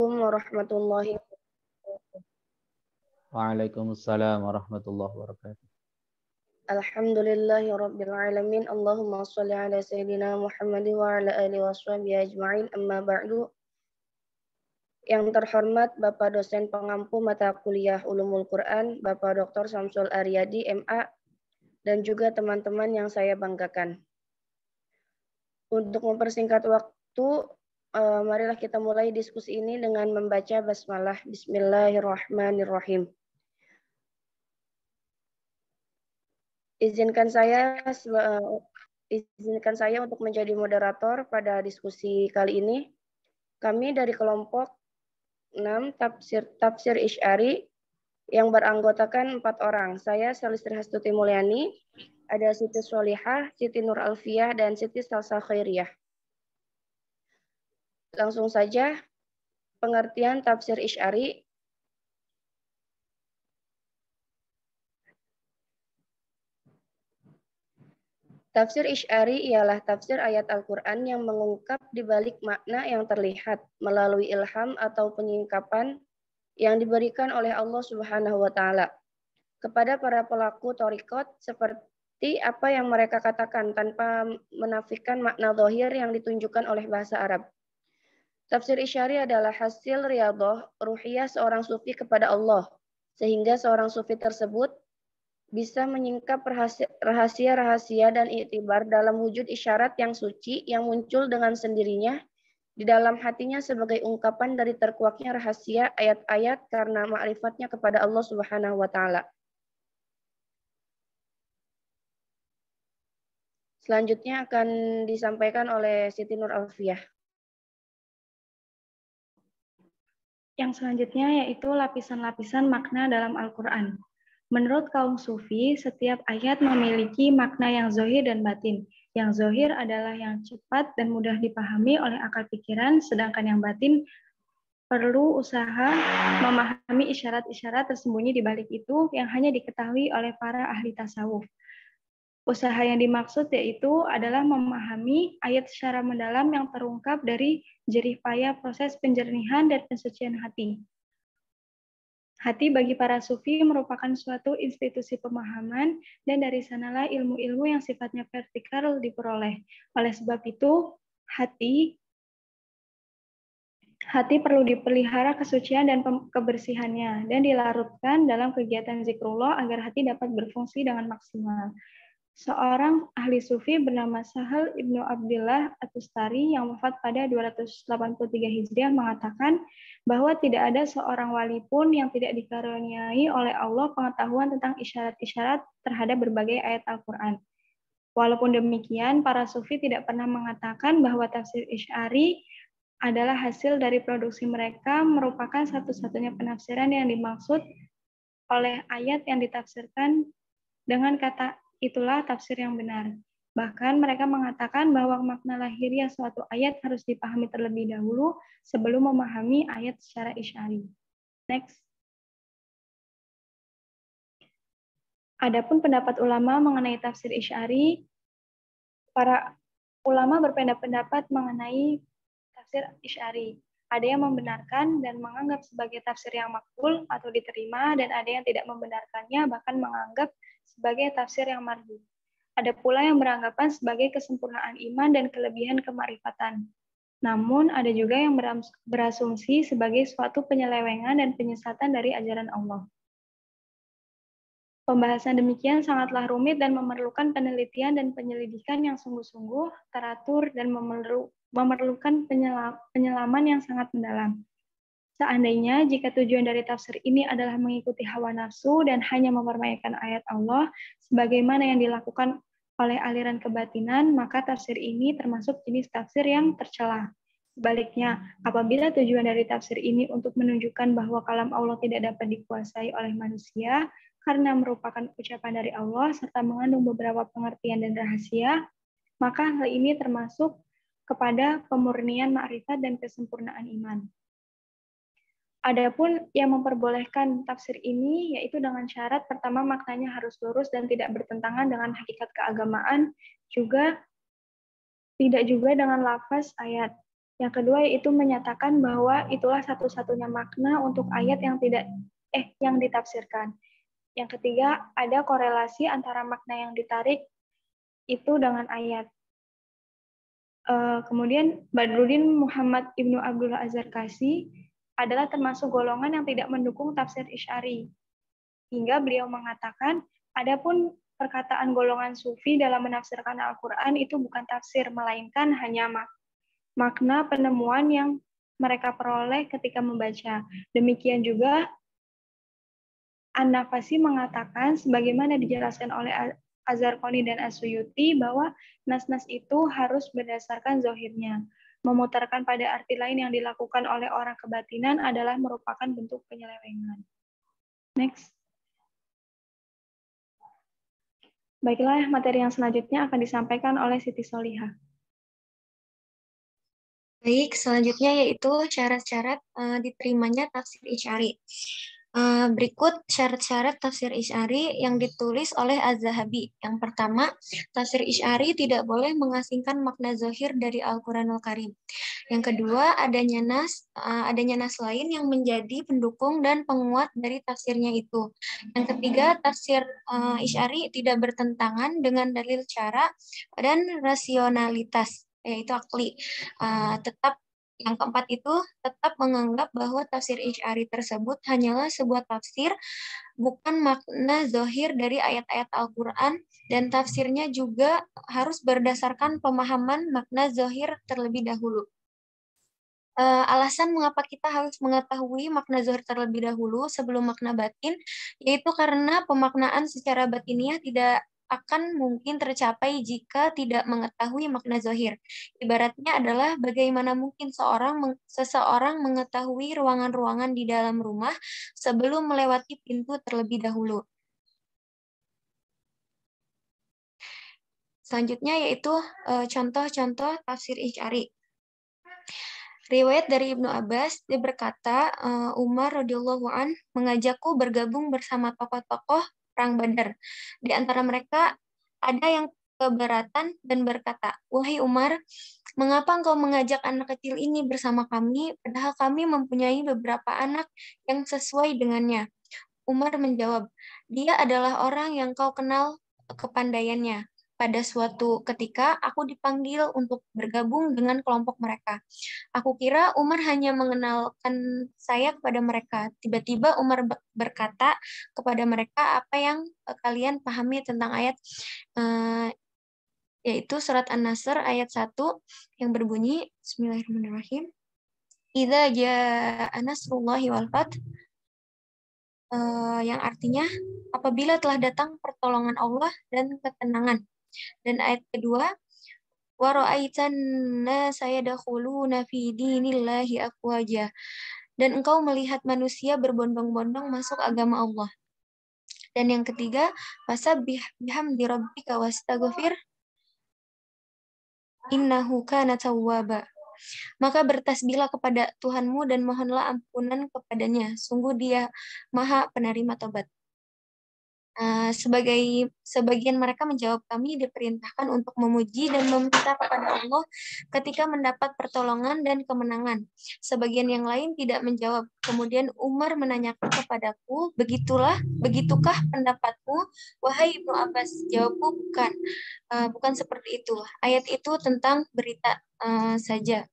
Warahmatullahi wabarakatuh. Waalaikumsalam warahmatullahi wabarakatuh. Alhamdulillahirabbil alamin. Allahumma shalli ala sayyidina Muhammadin wa ala alihi washabihi ajma'in. Amma ba'du. Yang terhormat Bapak dosen pengampu mata kuliah Ulumul Quran, Bapak Dr. Samsul Aryadi MA, dan juga teman-teman yang saya banggakan. Untuk mempersingkat waktu, marilah kita mulai diskusi ini dengan membaca basmalah. Bismillahirrahmanirrahim. Izinkan saya untuk menjadi moderator pada diskusi kali ini. Kami dari kelompok 6 Tafsir Isy'ari yang beranggotakan 4 orang. Saya Selistri Hastuti Mulyani, ada Siti Sholihah, Siti Nur Alfiah, dan Siti Salsa Khairiyah. Langsung saja, pengertian Tafsir Isy'ari. Tafsir Isy'ari ialah tafsir ayat Al-Quran yang mengungkap di balik makna yang terlihat melalui ilham atau penyingkapan yang diberikan oleh Allah Subhanahu wa Ta'ala kepada para pelaku thariqat seperti apa yang mereka katakan tanpa menafikan makna zahir yang ditunjukkan oleh bahasa Arab. Tafsir Isy'ari adalah hasil riyadhah ruhiyah seorang sufi kepada Allah, sehingga seorang sufi tersebut bisa menyingkap rahasia-rahasia dan iktibar dalam wujud isyarat yang suci yang muncul dengan sendirinya di dalam hatinya sebagai ungkapan dari terkuaknya rahasia ayat-ayat karena ma'rifatnya kepada Allah Subhanahu wa Ta'ala. Selanjutnya akan disampaikan oleh Siti Nur Alfiah. Yang selanjutnya yaitu lapisan-lapisan makna dalam Al-Quran. Menurut kaum sufi, setiap ayat memiliki makna yang zahir dan batin. Yang zahir adalah yang cepat dan mudah dipahami oleh akal pikiran, sedangkan yang batin perlu usaha memahami isyarat-isyarat tersembunyi di balik itu yang hanya diketahui oleh para ahli tasawuf. Usaha yang dimaksud yaitu adalah memahami ayat secara mendalam yang terungkap dari jerih payah proses penjernihan dan pensucian hati. Hati bagi para sufi merupakan suatu institusi pemahaman dan dari sanalah ilmu-ilmu yang sifatnya vertikal diperoleh. Oleh sebab itu, hati perlu dipelihara kesucian dan kebersihannya dan dilarutkan dalam kegiatan zikrullah agar hati dapat berfungsi dengan maksimal. Seorang ahli sufi bernama Sahal Ibnu Abdillah At-Tustari yang wafat pada 283 Hijriah mengatakan bahwa tidak ada seorang wali pun yang tidak dikaruniai oleh Allah pengetahuan tentang isyarat-isyarat terhadap berbagai ayat Al-Quran. Walaupun demikian, para sufi tidak pernah mengatakan bahwa tafsir Isy'ari adalah hasil dari produksi mereka, merupakan satu-satunya penafsiran yang dimaksud oleh ayat yang ditafsirkan dengan kata itulah tafsir yang benar. Bahkan mereka mengatakan bahwa makna lahiriah suatu ayat harus dipahami terlebih dahulu sebelum memahami ayat secara isy'ari. Next. Adapun pendapat ulama mengenai tafsir isy'ari, para ulama berpendapat mengenai tafsir isy'ari. Ada yang membenarkan dan menganggap sebagai tafsir yang makbul atau diterima, dan ada yang tidak membenarkannya bahkan menganggap sebagai tafsir yang marji. Ada pula yang beranggapan sebagai kesempurnaan iman dan kelebihan kemarifatan. Namun ada juga yang berasumsi sebagai suatu penyelewengan dan penyesatan dari ajaran Allah. Pembahasan demikian sangatlah rumit dan memerlukan penelitian dan penyelidikan yang sungguh-sungguh, teratur, dan memerlukan penyelaman yang sangat mendalam. Seandainya jika tujuan dari tafsir ini adalah mengikuti hawa nafsu dan hanya mempermainkan ayat Allah sebagaimana yang dilakukan oleh aliran kebatinan, maka tafsir ini termasuk jenis tafsir yang tercela. Sebaliknya, apabila tujuan dari tafsir ini untuk menunjukkan bahwa kalam Allah tidak dapat dikuasai oleh manusia karena merupakan ucapan dari Allah serta mengandung beberapa pengertian dan rahasia, maka hal ini termasuk kepada pemurnian ma'rifat dan kesempurnaan iman. Adapun yang memperbolehkan tafsir ini yaitu dengan syarat pertama maknanya harus lurus dan tidak bertentangan dengan hakikat keagamaan, tidak juga dengan lafaz ayat. Yang kedua yaitu menyatakan bahwa itulah satu-satunya makna untuk ayat yang ditafsirkan. Yang ketiga, ada korelasi antara makna yang ditarik itu dengan ayat. Kemudian Badruddin Muhammad Ibnu Abdullah Azharqasi adalah termasuk golongan yang tidak mendukung tafsir Isy'ari. Hingga beliau mengatakan, adapun perkataan golongan sufi dalam menafsirkan Al-Quran itu bukan tafsir, melainkan hanya makna penemuan yang mereka peroleh ketika membaca. Demikian juga An-Nafasi mengatakan, sebagaimana dijelaskan oleh Az-Zarqani dan As-Suyuti, bahwa nas-nas itu harus berdasarkan zohirnya. Memutarkan pada arti lain yang dilakukan oleh orang kebatinan adalah merupakan bentuk penyelewengan. Next. Baiklah, materi yang selanjutnya akan disampaikan oleh Siti Solihah. Baik, selanjutnya yaitu syarat-syarat diterimanya tafsir Isy'ari. Berikut syarat-syarat tafsir Isy'ari yang ditulis oleh Az-Zahabi. Yang pertama, tafsir Isy'ari tidak boleh mengasingkan makna zahir dari Al-Quranul Karim. Yang kedua, adanya nas lain yang menjadi pendukung dan penguat dari tafsirnya itu. Yang ketiga, tafsir Isy'ari tidak bertentangan dengan dalil cara dan rasionalitas, yaitu akli. Yang keempat itu tetap menganggap bahwa tafsir Isy'ari tersebut hanyalah sebuah tafsir, bukan makna zahir dari ayat-ayat Al-Quran, dan tafsirnya juga harus berdasarkan pemahaman makna zahir terlebih dahulu. Alasan mengapa kita harus mengetahui makna zahir terlebih dahulu sebelum makna batin, yaitu karena pemaknaan secara batiniah tidak akan mungkin tercapai jika tidak mengetahui makna zahir. Ibaratnya adalah bagaimana mungkin seseorang mengetahui ruangan-ruangan di dalam rumah sebelum melewati pintu terlebih dahulu. Selanjutnya yaitu contoh-contoh tafsir Isy'ari. Riwayat dari Ibnu Abbas, dia berkata, Umar radhiyallahu an mengajakku bergabung bersama tokoh-tokoh perang Badar. Di antara mereka ada yang keberatan dan berkata, "Wahai Umar, mengapa engkau mengajak anak kecil ini bersama kami, padahal kami mempunyai beberapa anak yang sesuai dengannya?" Umar menjawab, "Dia adalah orang yang kau kenal kepandaiannya. Pada suatu ketika, aku dipanggil untuk bergabung dengan kelompok mereka. Aku kira Umar hanya mengenalkan saya kepada mereka. Tiba-tiba Umar berkata kepada mereka, apa yang kalian pahami tentang ayat yaitu surat An-Nasr ayat 1 yang berbunyi, Bismillahirrahmanirrahim. Idza jaa nasrullahi wal fath, yang artinya apabila telah datang pertolongan Allah dan ketenangan. Dan ayat kedua, wa ra'aitan nasa yadkhuluna fi dinillahi afwaja. Dan engkau melihat manusia berbondong-bondong masuk agama Allah. Dan yang ketiga, fasabbih bihamdi rabbika wastaghfir innahu kana tawwaba. Maka bertasbihlah kepada Tuhanmu dan mohonlah ampunan kepadanya. Sungguh Dia Maha penerima tobat. Sebagian mereka menjawab, kami diperintahkan untuk memuji dan meminta kepada Allah ketika mendapat pertolongan dan kemenangan. Sebagian yang lain tidak menjawab. Kemudian Umar menanyakan kepadaku, begitukah pendapatmu, wahai Ibnu Abbas? Jawabku, bukan seperti itu. Ayat itu tentang berita saja.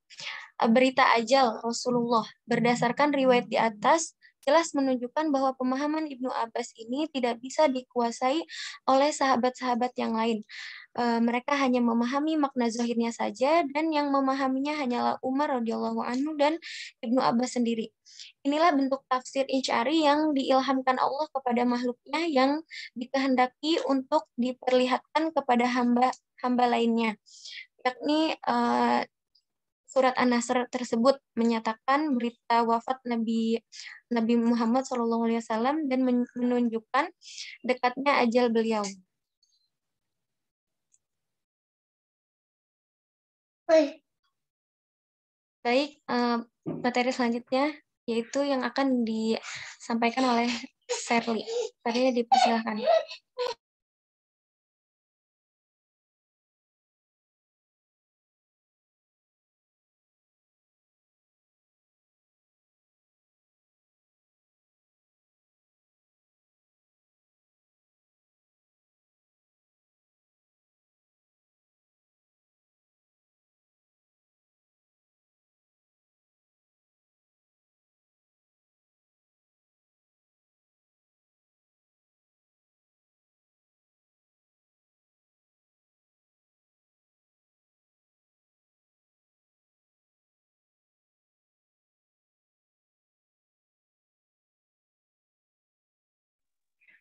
Berita ajal Rasulullah. Berdasarkan riwayat di atas, jelas menunjukkan bahwa pemahaman Ibnu Abbas ini tidak bisa dikuasai oleh sahabat-sahabat yang lain. Mereka hanya memahami makna zahirnya saja, dan yang memahaminya hanyalah Umar radhiyallahu anhu dan Ibnu Abbas sendiri. Inilah bentuk tafsir Isy'ari yang diilhamkan Allah kepada makhluknya yang dikehendaki untuk diperlihatkan kepada hamba lainnya. Yakni surat An-Nasr tersebut menyatakan berita wafat Nabi Muhammad SAW dan menunjukkan dekatnya ajal beliau. Baik, materi selanjutnya yaitu yang akan disampaikan oleh Sherly. Tadinya dipersilakan.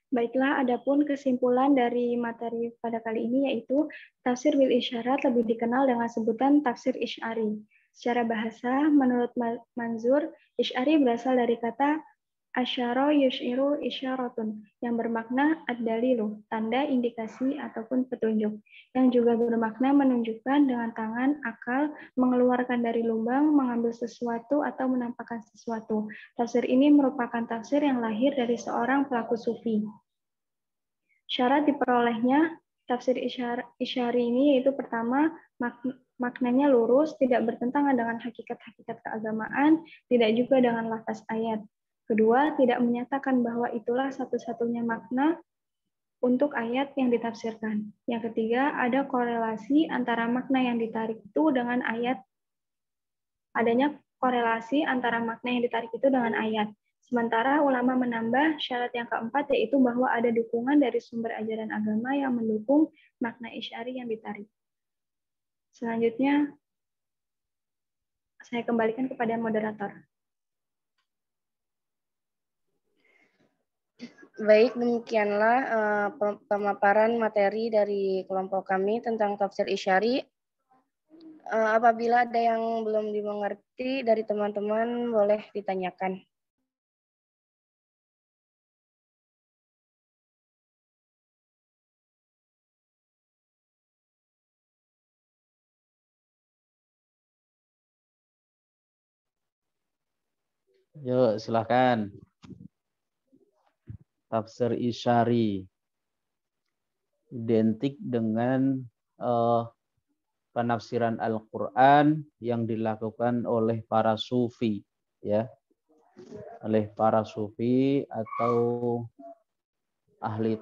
Baiklah, adapun kesimpulan dari materi pada kali ini yaitu tafsir bil isyarat lebih dikenal dengan sebutan tafsir Isy'ari. Secara bahasa, menurut Manzur, Isy'ari berasal dari kata asyara yus'iru isyaratun, yang bermakna ad-dalilu, tanda, indikasi, ataupun petunjuk, yang juga bermakna menunjukkan dengan tangan, akal, mengeluarkan dari lubang, mengambil sesuatu, atau menampakkan sesuatu. Tafsir ini merupakan tafsir yang lahir dari seorang pelaku sufi. Syarat diperolehnya tafsir Isy'ari ini yaitu pertama, maknanya lurus, tidak bertentangan dengan hakikat-hakikat keagamaan, tidak juga dengan lafaz ayat. Kedua, tidak menyatakan bahwa itulah satu-satunya makna untuk ayat yang ditafsirkan. Yang ketiga, ada korelasi antara makna yang ditarik itu dengan ayat. Adanya korelasi antara makna yang ditarik itu dengan ayat. Sementara ulama menambah syarat yang keempat yaitu bahwa ada dukungan dari sumber ajaran agama yang mendukung makna Isy'ari yang ditarik. Selanjutnya, saya kembalikan kepada moderator. Baik, demikianlah pemaparan materi dari kelompok kami tentang tafsir Isy'ari. Apabila ada yang belum dimengerti dari teman-teman, boleh ditanyakan. Yuk, silahkan. Tafsir Isy'ari identik dengan penafsiran Al-Quran yang dilakukan oleh para sufi, ya, oleh para sufi atau ahli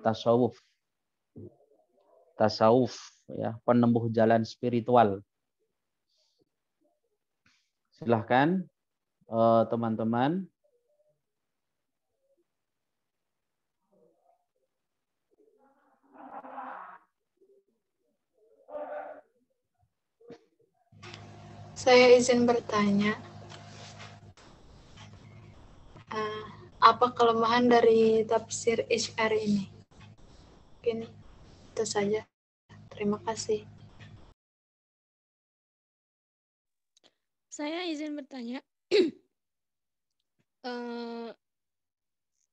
tasawuf, ya, penempuh jalan spiritual. Silahkan teman-teman. Saya izin bertanya, apa kelemahan dari tafsir Isy'ari ini? Mungkin itu saja. Terima kasih. Saya izin bertanya.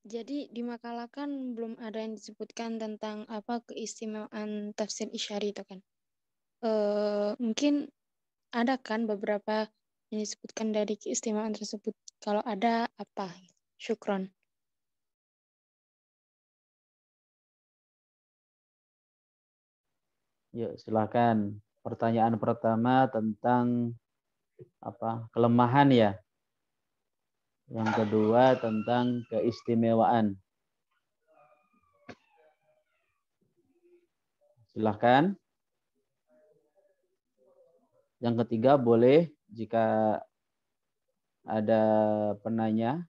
Jadi di makalah kan belum ada yang disebutkan tentang apa keistimewaan tafsir Isy'ari itu kan. Mungkin ada kan beberapa yang disebutkan dari keistimewaan tersebut. Kalau ada apa? Syukron. Yuk, silakan. Pertanyaan pertama tentang apa? Kelemahan, ya. Yang kedua tentang keistimewaan. Silahkan. Yang ketiga boleh jika ada penanya.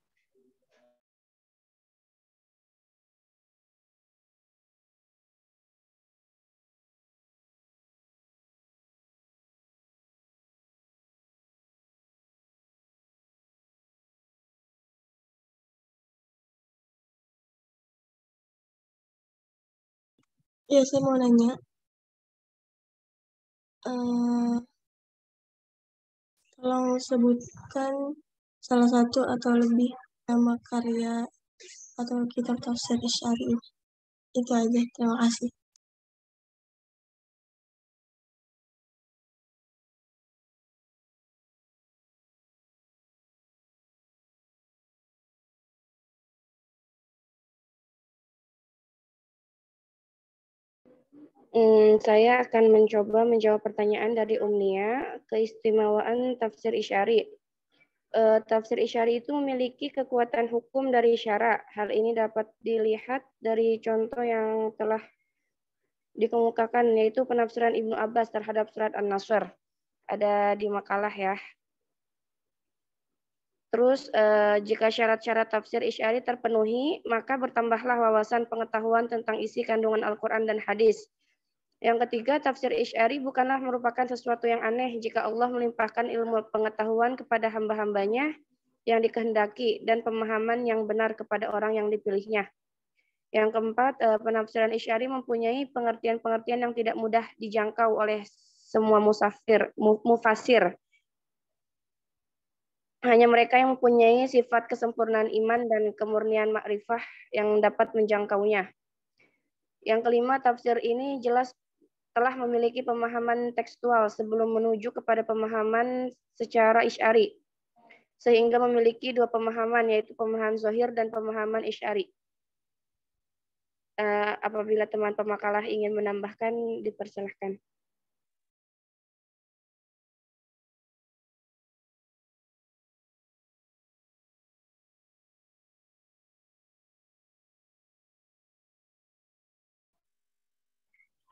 Ya, saya mau nanya. Tolong sebutkan salah satu atau lebih nama karya atau kitab tafsir Isy'ari. Itu aja. Terima kasih. Saya akan mencoba menjawab pertanyaan dari Umnia, keistimewaan tafsir Isy'ari. Tafsir Isy'ari itu memiliki kekuatan hukum dari syara. Hal ini dapat dilihat dari contoh yang telah dikemukakan, yaitu penafsiran Ibnu Abbas terhadap surat An-Nasr. Ada di makalah, ya. Terus jika syarat-syarat tafsir Isy'ari terpenuhi, maka bertambahlah wawasan pengetahuan tentang isi kandungan Al-Quran dan hadis. Yang ketiga, tafsir Isy'ari bukanlah merupakan sesuatu yang aneh jika Allah melimpahkan ilmu pengetahuan kepada hamba-hambanya yang dikehendaki dan pemahaman yang benar kepada orang yang dipilihnya. Yang keempat, penafsiran Isy'ari mempunyai pengertian-pengertian yang tidak mudah dijangkau oleh semua mufasir. Hanya mereka yang mempunyai sifat kesempurnaan iman dan kemurnian makrifah yang dapat menjangkaunya. Yang kelima, tafsir ini jelas telah memiliki pemahaman tekstual sebelum menuju kepada pemahaman secara Isy'ari, sehingga memiliki dua pemahaman, yaitu pemahaman zahir dan pemahaman Isy'ari. Apabila teman pemakalah ingin menambahkan, dipersilahkan.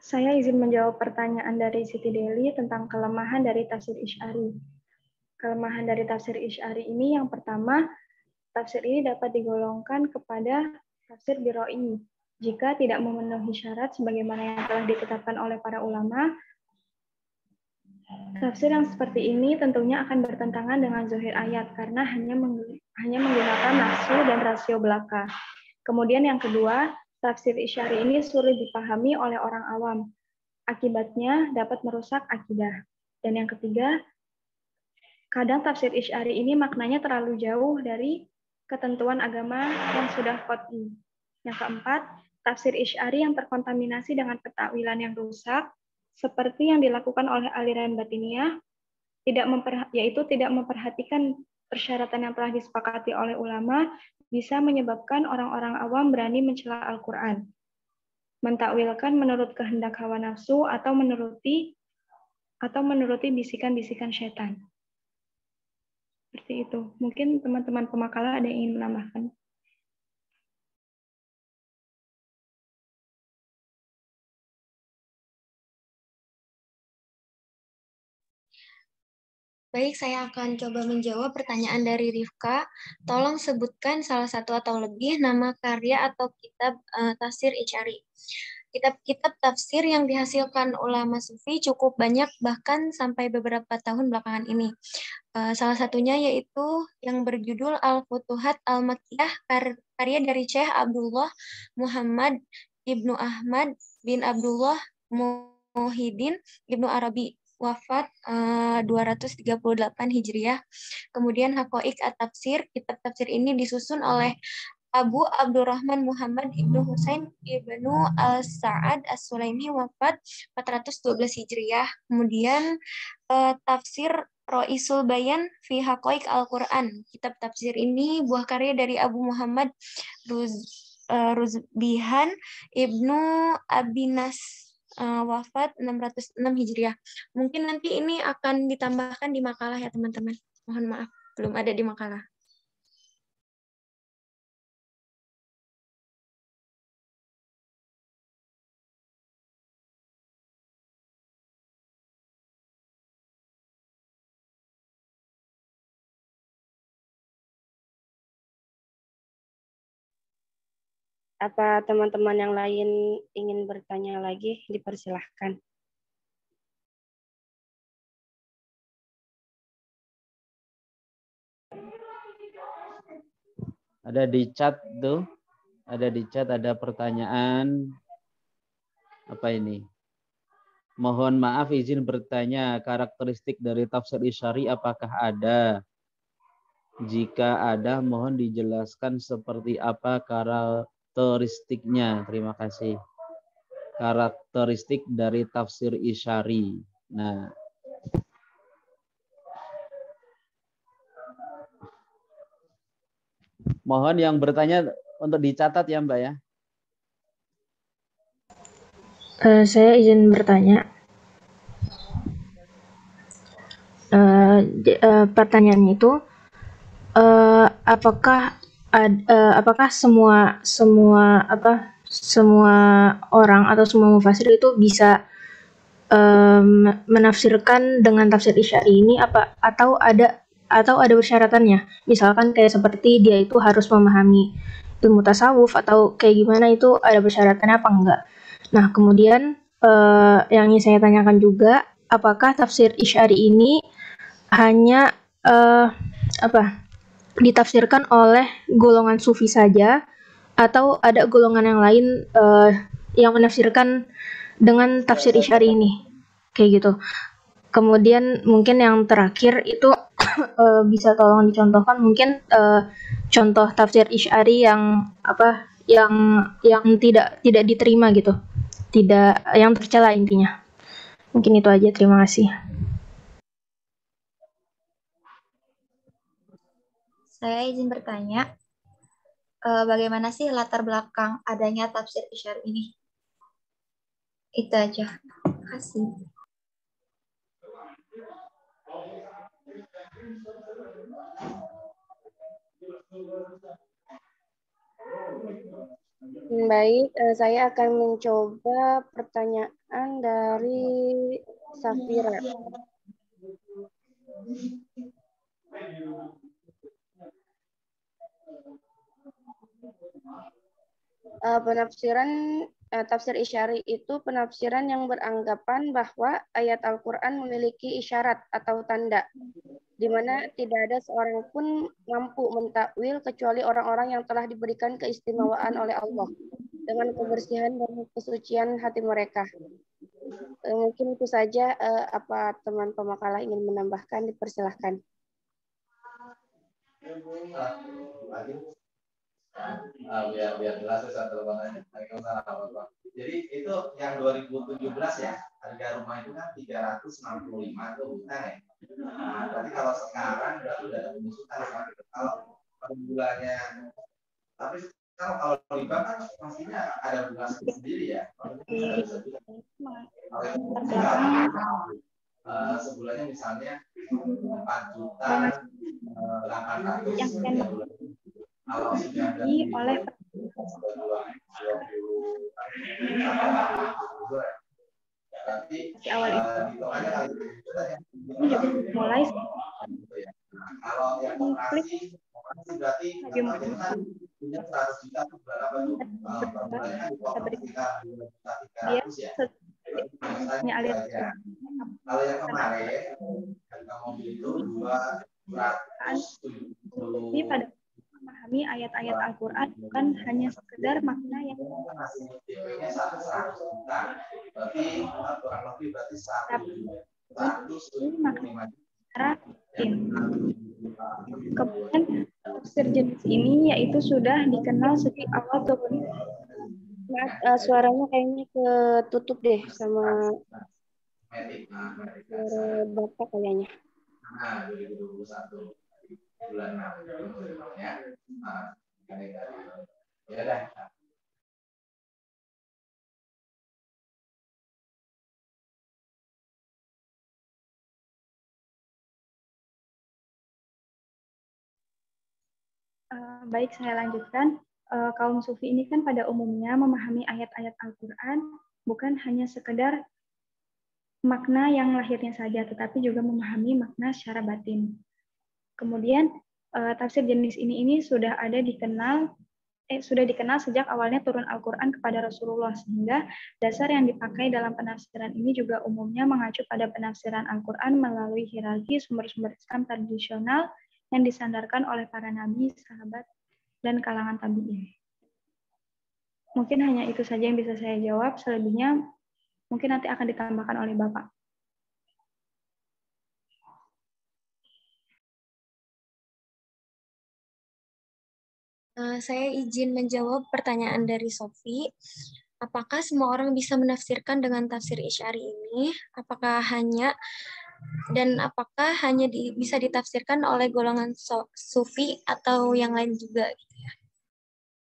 Saya izin menjawab pertanyaan dari Siti Deli tentang kelemahan dari tafsir Isy'ari. Kelemahan dari tafsir Isy'ari ini yang pertama, tafsir ini dapat digolongkan kepada tafsir biroi. Jika tidak memenuhi syarat sebagaimana yang telah ditetapkan oleh para ulama, tafsir yang seperti ini tentunya akan bertentangan dengan zahir ayat karena hanya menggunakan nafsu dan rasio belaka. Kemudian yang kedua, tafsir Isy'ari ini sulit dipahami oleh orang awam. Akibatnya dapat merusak akidah. Dan yang ketiga, kadang tafsir Isy'ari ini maknanya terlalu jauh dari ketentuan agama yang sudah qat'i. Yang keempat, tafsir Isy'ari yang terkontaminasi dengan pentakwilan yang rusak, seperti yang dilakukan oleh aliran Batiniyah, yaitu tidak memperhatikan persyaratan yang telah disepakati oleh ulama, bisa menyebabkan orang-orang awam berani mencela Al-Quran, mentakwilkan menurut kehendak hawa nafsu atau menuruti bisikan-bisikan syaitan. Seperti itu. Mungkin teman-teman pemakalah ada yang ingin menambahkan. Baik, saya akan coba menjawab pertanyaan dari Rifka. Tolong sebutkan salah satu atau lebih nama karya atau kitab tafsir Isy'ari. Kitab-kitab tafsir yang dihasilkan ulama sufi cukup banyak, bahkan sampai beberapa tahun belakangan ini. Salah satunya yaitu yang berjudul Al-Futuhat Al-Makkiyah, karya dari Syekh Abdullah Muhammad Ibnu Ahmad bin Abdullah Muhyiddin Ibnu Arabi, wafat 238 Hijriah. Kemudian Haqaiq At-Tafsir, kitab tafsir ini disusun oleh Abu Abdurrahman Muhammad Ibnu Husain Ibnu Al-Sa'ad As-Sulaimi, wafat 412 Hijriah. Kemudian tafsir Roisul Bayan fi Haqaiq Al-Quran. Kitab tafsir ini buah karya dari Abu Muhammad Ruzbihan Ibnu Abinas, wafat 606 Hijriah. Mungkin nanti ini akan ditambahkan di makalah ya teman-teman. Mohon maaf, belum ada di makalah. Apa teman-teman yang lain ingin bertanya lagi? Dipersilahkan. Ada di chat tuh. Ada di chat, ada pertanyaan. Apa ini? Mohon maaf izin bertanya, karakteristik dari tafsir Isy'ari apakah ada? Jika ada, mohon dijelaskan seperti apa karakteristiknya. Terima kasih. Karakteristik dari tafsir Isy'ari. Nah, mohon yang bertanya untuk dicatat ya Mbak ya. Saya izin bertanya. Pertanyaannya itu, apakah semua orang atau semua mufasir itu bisa menafsirkan dengan tafsir Isy'ari ini atau ada persyaratannya? Misalkan kayak seperti dia itu harus memahami ilmu tasawuf atau kayak gimana, itu ada persyaratannya apa enggak? Nah, kemudian yang ingin saya tanyakan juga, apakah tafsir Isy'ari ini hanya ditafsirkan oleh golongan sufi saja atau ada golongan yang lain yang menafsirkan dengan tafsir Isy'ari ini, kayak gitu. Kemudian mungkin yang terakhir itu bisa tolong dicontohkan mungkin contoh tafsir Isy'ari yang yang tidak diterima gitu, tidak yang tercela intinya. Mungkin itu aja, terima kasih. Saya izin bertanya, bagaimana sih latar belakang adanya tafsir Isy'ari ini? Itu aja. Terima kasih. Baik, saya akan mencoba pertanyaan dari Safira. Penafsiran tafsir Isy'ari itu penafsiran yang beranggapan bahwa ayat Al-Quran memiliki isyarat atau tanda, di mana tidak ada seorang pun mampu mentakwil kecuali orang-orang yang telah diberikan keistimewaan oleh Allah dengan kebersihan dan kesucian hati mereka. Mungkin itu saja. Apa teman pemakalah ingin menambahkan, dipersilahkan. Biar jelas satu banget. Jadi itu yang 2017 ya, harga rumah itu kan 365 tuh hutang ya. Nah, tapi kalau sekarang udah ada pengusutan kalau per bulannya, tapi kalau riba kan pastinya ada bunga sendiri ya. Sebulannya misalnya 4.800.000 kalau sudah dari oleh berarti awal ini juga mulai kalau yang operasi berarti punya 100 juta itu berapa tuh? Per bulannya kan dipotong sekitar 2.300.000 ya. Kalau yang kemarin harga mobil itu 270. pada memahami ayat-ayat Al-Quran bukan hanya sekedar makna yang kemudian tafsir jenis ini yaitu sudah dikenal sejak awal turun. Suaranya kayaknya ketutup deh sama suara Bapak kayaknya. Nah, 2021 bulan ya. Ya dah. Baik, saya lanjutkan. Kaum sufi ini kan pada umumnya memahami ayat-ayat Al-Quran bukan hanya sekedar makna yang lahirnya saja, tetapi juga memahami makna secara batin. Kemudian tafsir jenis ini sudah dikenal sejak awalnya turun Al-Quran kepada Rasulullah, sehingga dasar yang dipakai dalam penafsiran ini juga umumnya mengacu pada penafsiran Al-Quran melalui hierarki sumber-sumber Islam tradisional yang disandarkan oleh para nabi, sahabat, dan kalangan tabi'in. Mungkin hanya itu saja yang bisa saya jawab, selebihnya mungkin nanti akan ditambahkan oleh Bapak. Saya izin menjawab pertanyaan dari Sofi. Apakah semua orang bisa menafsirkan dengan tafsir Isy'ari ini? Apakah hanya bisa ditafsirkan oleh golongan Sufi atau yang lain juga?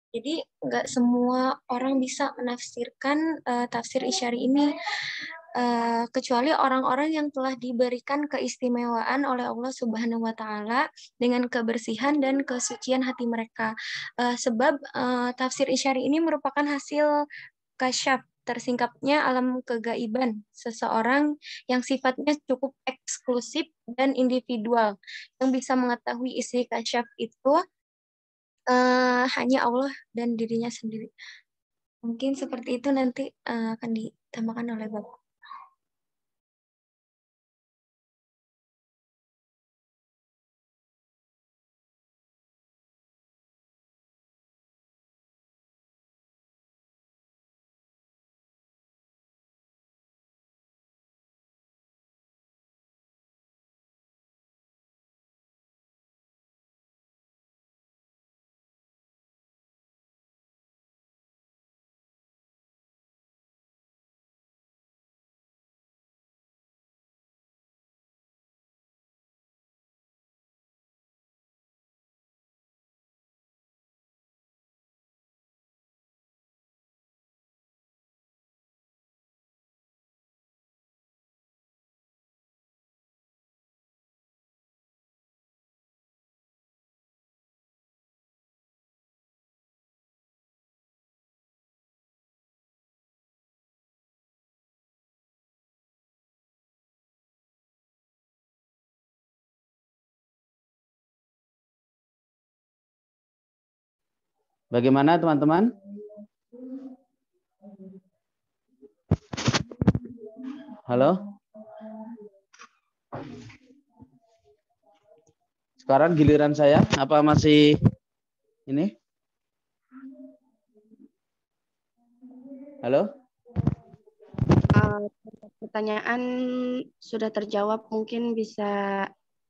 Jadi nggak semua orang bisa menafsirkan tafsir Isy'ari ini, kecuali orang-orang yang telah diberikan keistimewaan oleh Allah Subhanahu wa Ta'ala dengan kebersihan dan kesucian hati mereka. Sebab tafsir Isy'ari ini merupakan hasil kasyaf, tersingkapnya alam kegaiban seseorang yang sifatnya cukup eksklusif dan individual, yang bisa mengetahui isi kasyaf itu hanya Allah dan dirinya sendiri. Mungkin seperti itu, nanti akan ditambahkan oleh Bapak. Bagaimana teman-teman? Halo? Sekarang giliran saya, apa masih ini? Halo? Pertanyaan sudah terjawab, mungkin bisa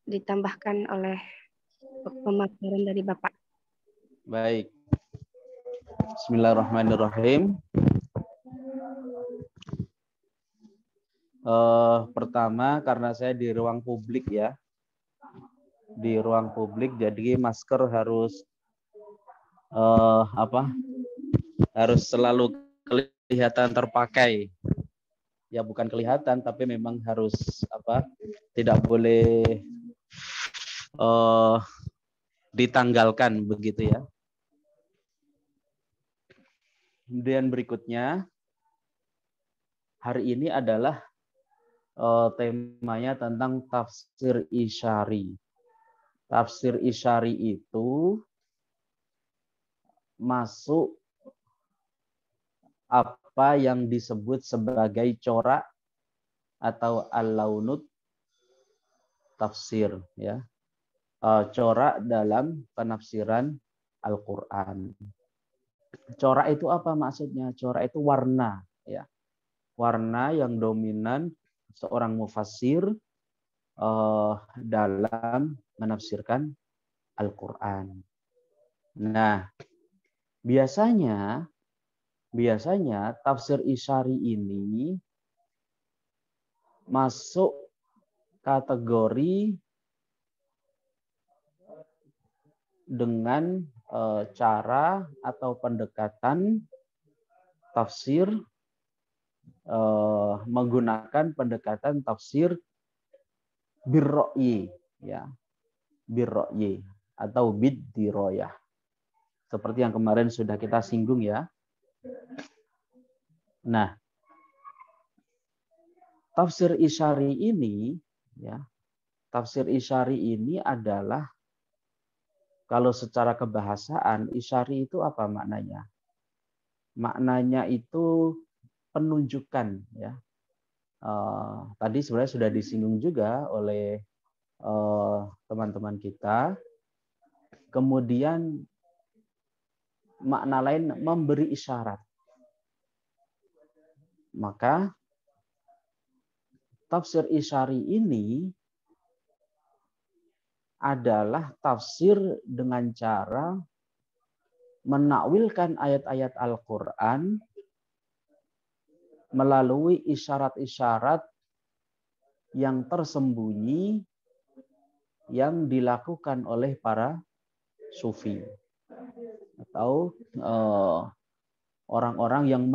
ditambahkan oleh pemaparan dari Bapak. Baik. Bismillahirrahmanirrahim. Pertama, karena saya di ruang publik ya, di ruang publik, jadi masker harus harus selalu kelihatan terpakai. Ya bukan kelihatan, tapi memang harus tidak boleh ditanggalkan begitu ya. Kemudian berikutnya, hari ini adalah temanya tentang tafsir isyari. Tafsir isyari itu masuk apa yang disebut sebagai corak atau al-launut tafsir ya. Corak dalam penafsiran Al-Qur'an. Corak itu apa maksudnya? Corak itu warna ya. Warna yang dominan seorang mufassir dalam menafsirkan Al-Qur'an. Nah, biasanya tafsir isyari ini masuk kategori dengan cara atau pendekatan tafsir menggunakan pendekatan tafsir birro'yi ya, birro'yi atau biddiroyah. Seperti yang kemarin sudah kita singgung ya. Nah, tafsir isyari ini ya, tafsir isyari ini adalah, kalau secara kebahasaan, isyari itu apa maknanya? Maknanya itu penunjukan ya. Tadi sebenarnya sudah disinggung juga oleh teman-teman kita. Kemudian makna lain memberi isyarat. Maka tafsir isyari ini adalah tafsir dengan cara menakwilkan ayat-ayat Al-Qur'an melalui isyarat-isyarat yang tersembunyi yang dilakukan oleh para sufi atau orang-orang yang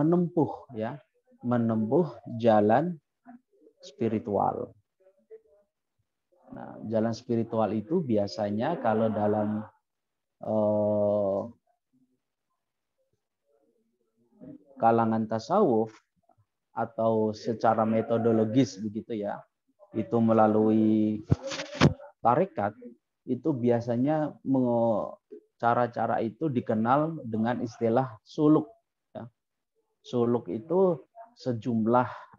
menempuh jalan spiritual. Nah, jalan spiritual itu biasanya kalau dalam kalangan tasawuf atau secara metodologis begitu ya, itu melalui tarekat, itu biasanya cara-cara itu dikenal dengan istilah suluk ya. Suluk itu sejumlah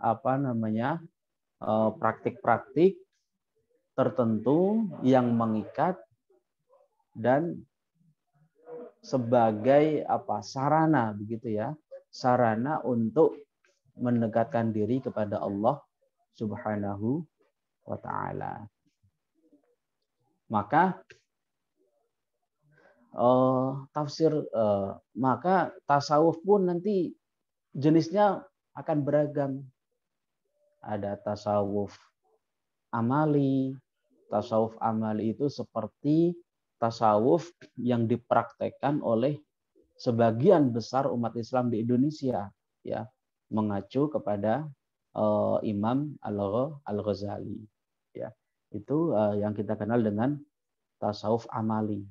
praktik-praktik tertentu yang mengikat dan sebagai sarana begitu ya, sarana untuk mendekatkan diri kepada Allah Subhanahu wa taala. Maka maka tasawuf pun nanti jenisnya akan beragam. Ada tasawuf amali. Tasawuf amali itu seperti tasawuf yang dipraktekkan oleh sebagian besar umat Islam di Indonesia ya, mengacu kepada Imam Al-Ghazali ya. Itu yang kita kenal dengan tasawuf amali.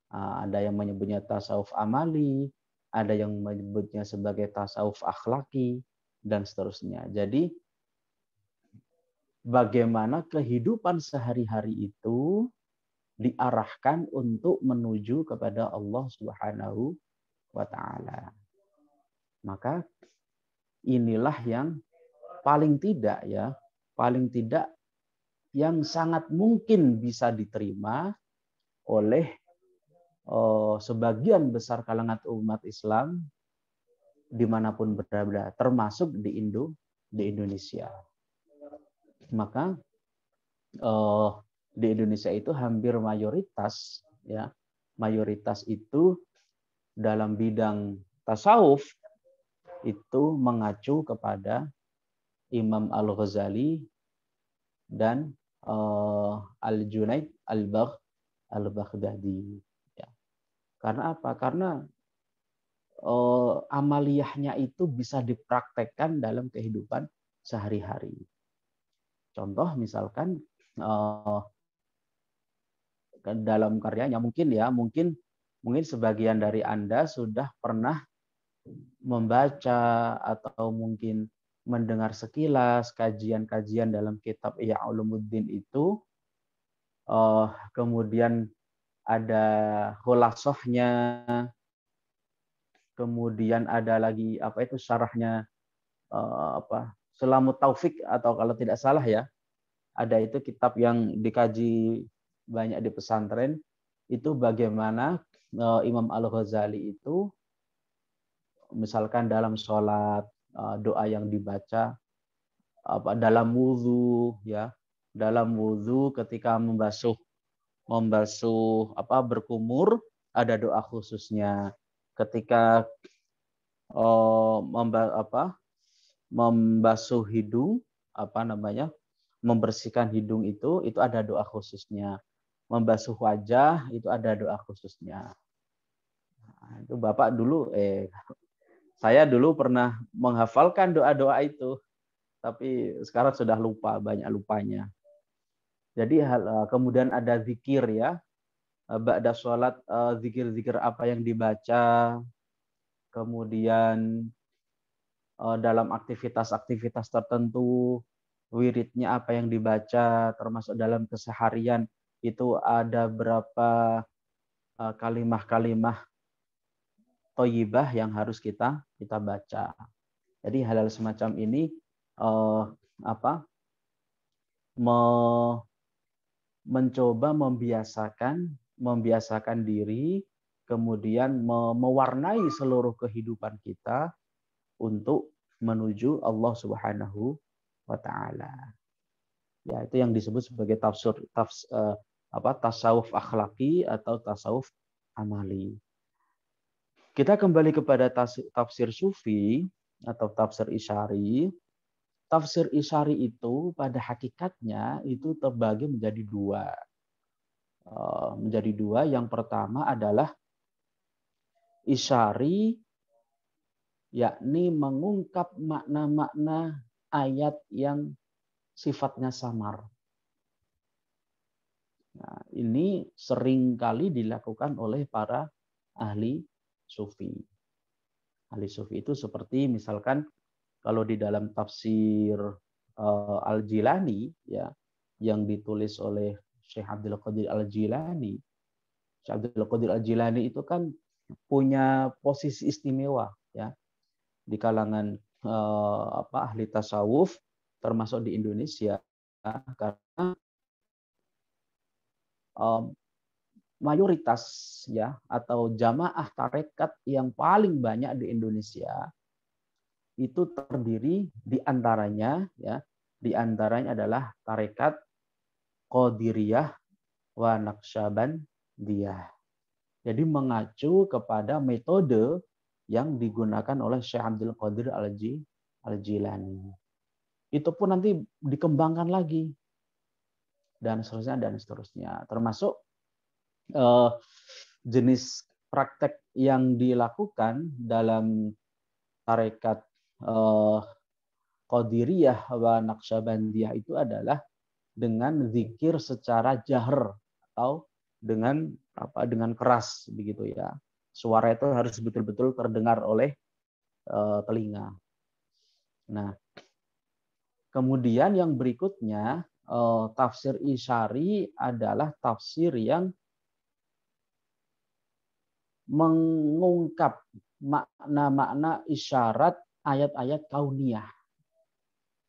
Ada yang menyebutnya tasawuf amali, ada yang menyebutnya sebagai tasawuf akhlaki dan seterusnya. Jadi bagaimana kehidupan sehari-hari itu diarahkan untuk menuju kepada Allah Subhanahu wa taala. Maka inilah yang paling tidak yang sangat mungkin bisa diterima oleh sebagian besar kalangan umat Islam dimanapun berada, termasuk di Indonesia. Maka di Indonesia itu hampir mayoritas itu dalam bidang tasawuf itu mengacu kepada Imam Al-Ghazali dan Al-Junaid Al-Baghdadi. Ya. Karena apa? Karena amaliyahnya itu bisa dipraktekkan dalam kehidupan sehari-hari. Contoh misalkan dalam karyanya mungkin sebagian dari Anda sudah pernah membaca atau mungkin mendengar sekilas kajian-kajian dalam kitab Ihya Ulumuddin itu, kemudian ada khulasahnya, kemudian ada lagi syarahnya Selamut Taufik, atau kalau tidak salah ya, ada itu kitab yang dikaji banyak di pesantren, itu bagaimana Imam Al-Ghazali itu misalkan dalam sholat, doa yang dibaca dalam wudhu, ya, dalam wudhu ketika membasuh berkumur ada doa khususnya, ketika membasuh hidung, membersihkan hidung itu ada doa khususnya, membasuh wajah itu ada doa khususnya. Nah, itu Bapak dulu saya dulu pernah menghafalkan doa-doa itu, tapi sekarang sudah lupa, banyak lupanya. Jadi kemudian ada zikir ya, ba'da sholat, zikir-zikir apa yang dibaca, kemudian dalam aktivitas-aktivitas tertentu, wiridnya apa yang dibaca, termasuk dalam keseharian itu ada berapa kalimah-kalimah thayyibah yang harus kita baca. Jadi hal-hal semacam ini mencoba membiasakan diri, kemudian mewarnai seluruh kehidupan kita untuk menuju Allah Subhanahu wa taala. Ya, itu yang disebut sebagai tasawuf akhlaki atau tasawuf amali. Kita kembali kepada tafsir Sufi atau tafsir Isyari. Tafsir Isyari itu pada hakikatnya itu terbagi menjadi dua. Yang pertama adalah Isyari, yakni mengungkap makna-makna ayat yang sifatnya samar. Nah, ini seringkali dilakukan oleh para ahli sufi. Ahli sufi itu seperti misalkan kalau di dalam tafsir Al-Jilani ya, yang ditulis oleh Syekh Abdul Qadir Al-Jilani. Syekh Abdul Qadir Al-Jilani itu kan punya posisi istimewa ya di kalangan ahli tasawuf, termasuk di Indonesia, karena mayoritas ya atau jamaah tarekat yang paling banyak di Indonesia itu terdiri diantaranya adalah tarekat Qadiriyah wa Naqsyabandiyah. Jadi mengacu kepada metode yang digunakan oleh Syekh Abdul Qadir Al-Jilani. Itu pun nanti dikembangkan lagi dan seterusnya. Termasuk jenis praktek yang dilakukan dalam tarekat Qadiriyah wa Naqsyabandiyah itu adalah dengan zikir secara jahr atau dengan keras begitu ya. Suara itu harus betul-betul terdengar oleh telinga. Nah, kemudian yang berikutnya tafsir Isyari adalah tafsir yang mengungkap makna-makna isyarat ayat-ayat kauniyah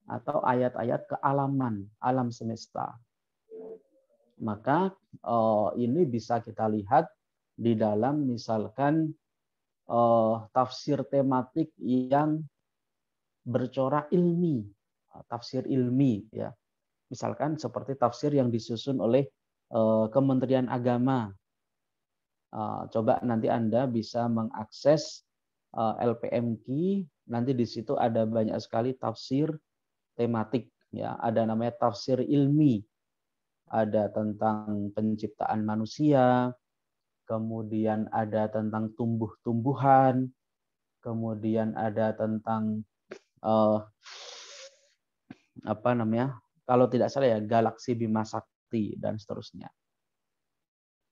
atau ayat-ayat kealaman, alam semesta. Maka ini bisa kita lihat di dalam misalkan tafsir tematik yang bercorak ilmi, tafsir ilmi ya. Misalkan seperti tafsir yang disusun oleh Kementerian Agama. Coba nanti Anda bisa mengakses LPMQ, nanti di situ ada banyak sekali tafsir tematik ya, ada namanya tafsir ilmi. Ada tentang penciptaan manusia, kemudian ada tentang tumbuh-tumbuhan, kemudian ada tentang apa namanya? Kalau tidak salah ya galaksi Bima Sakti dan seterusnya.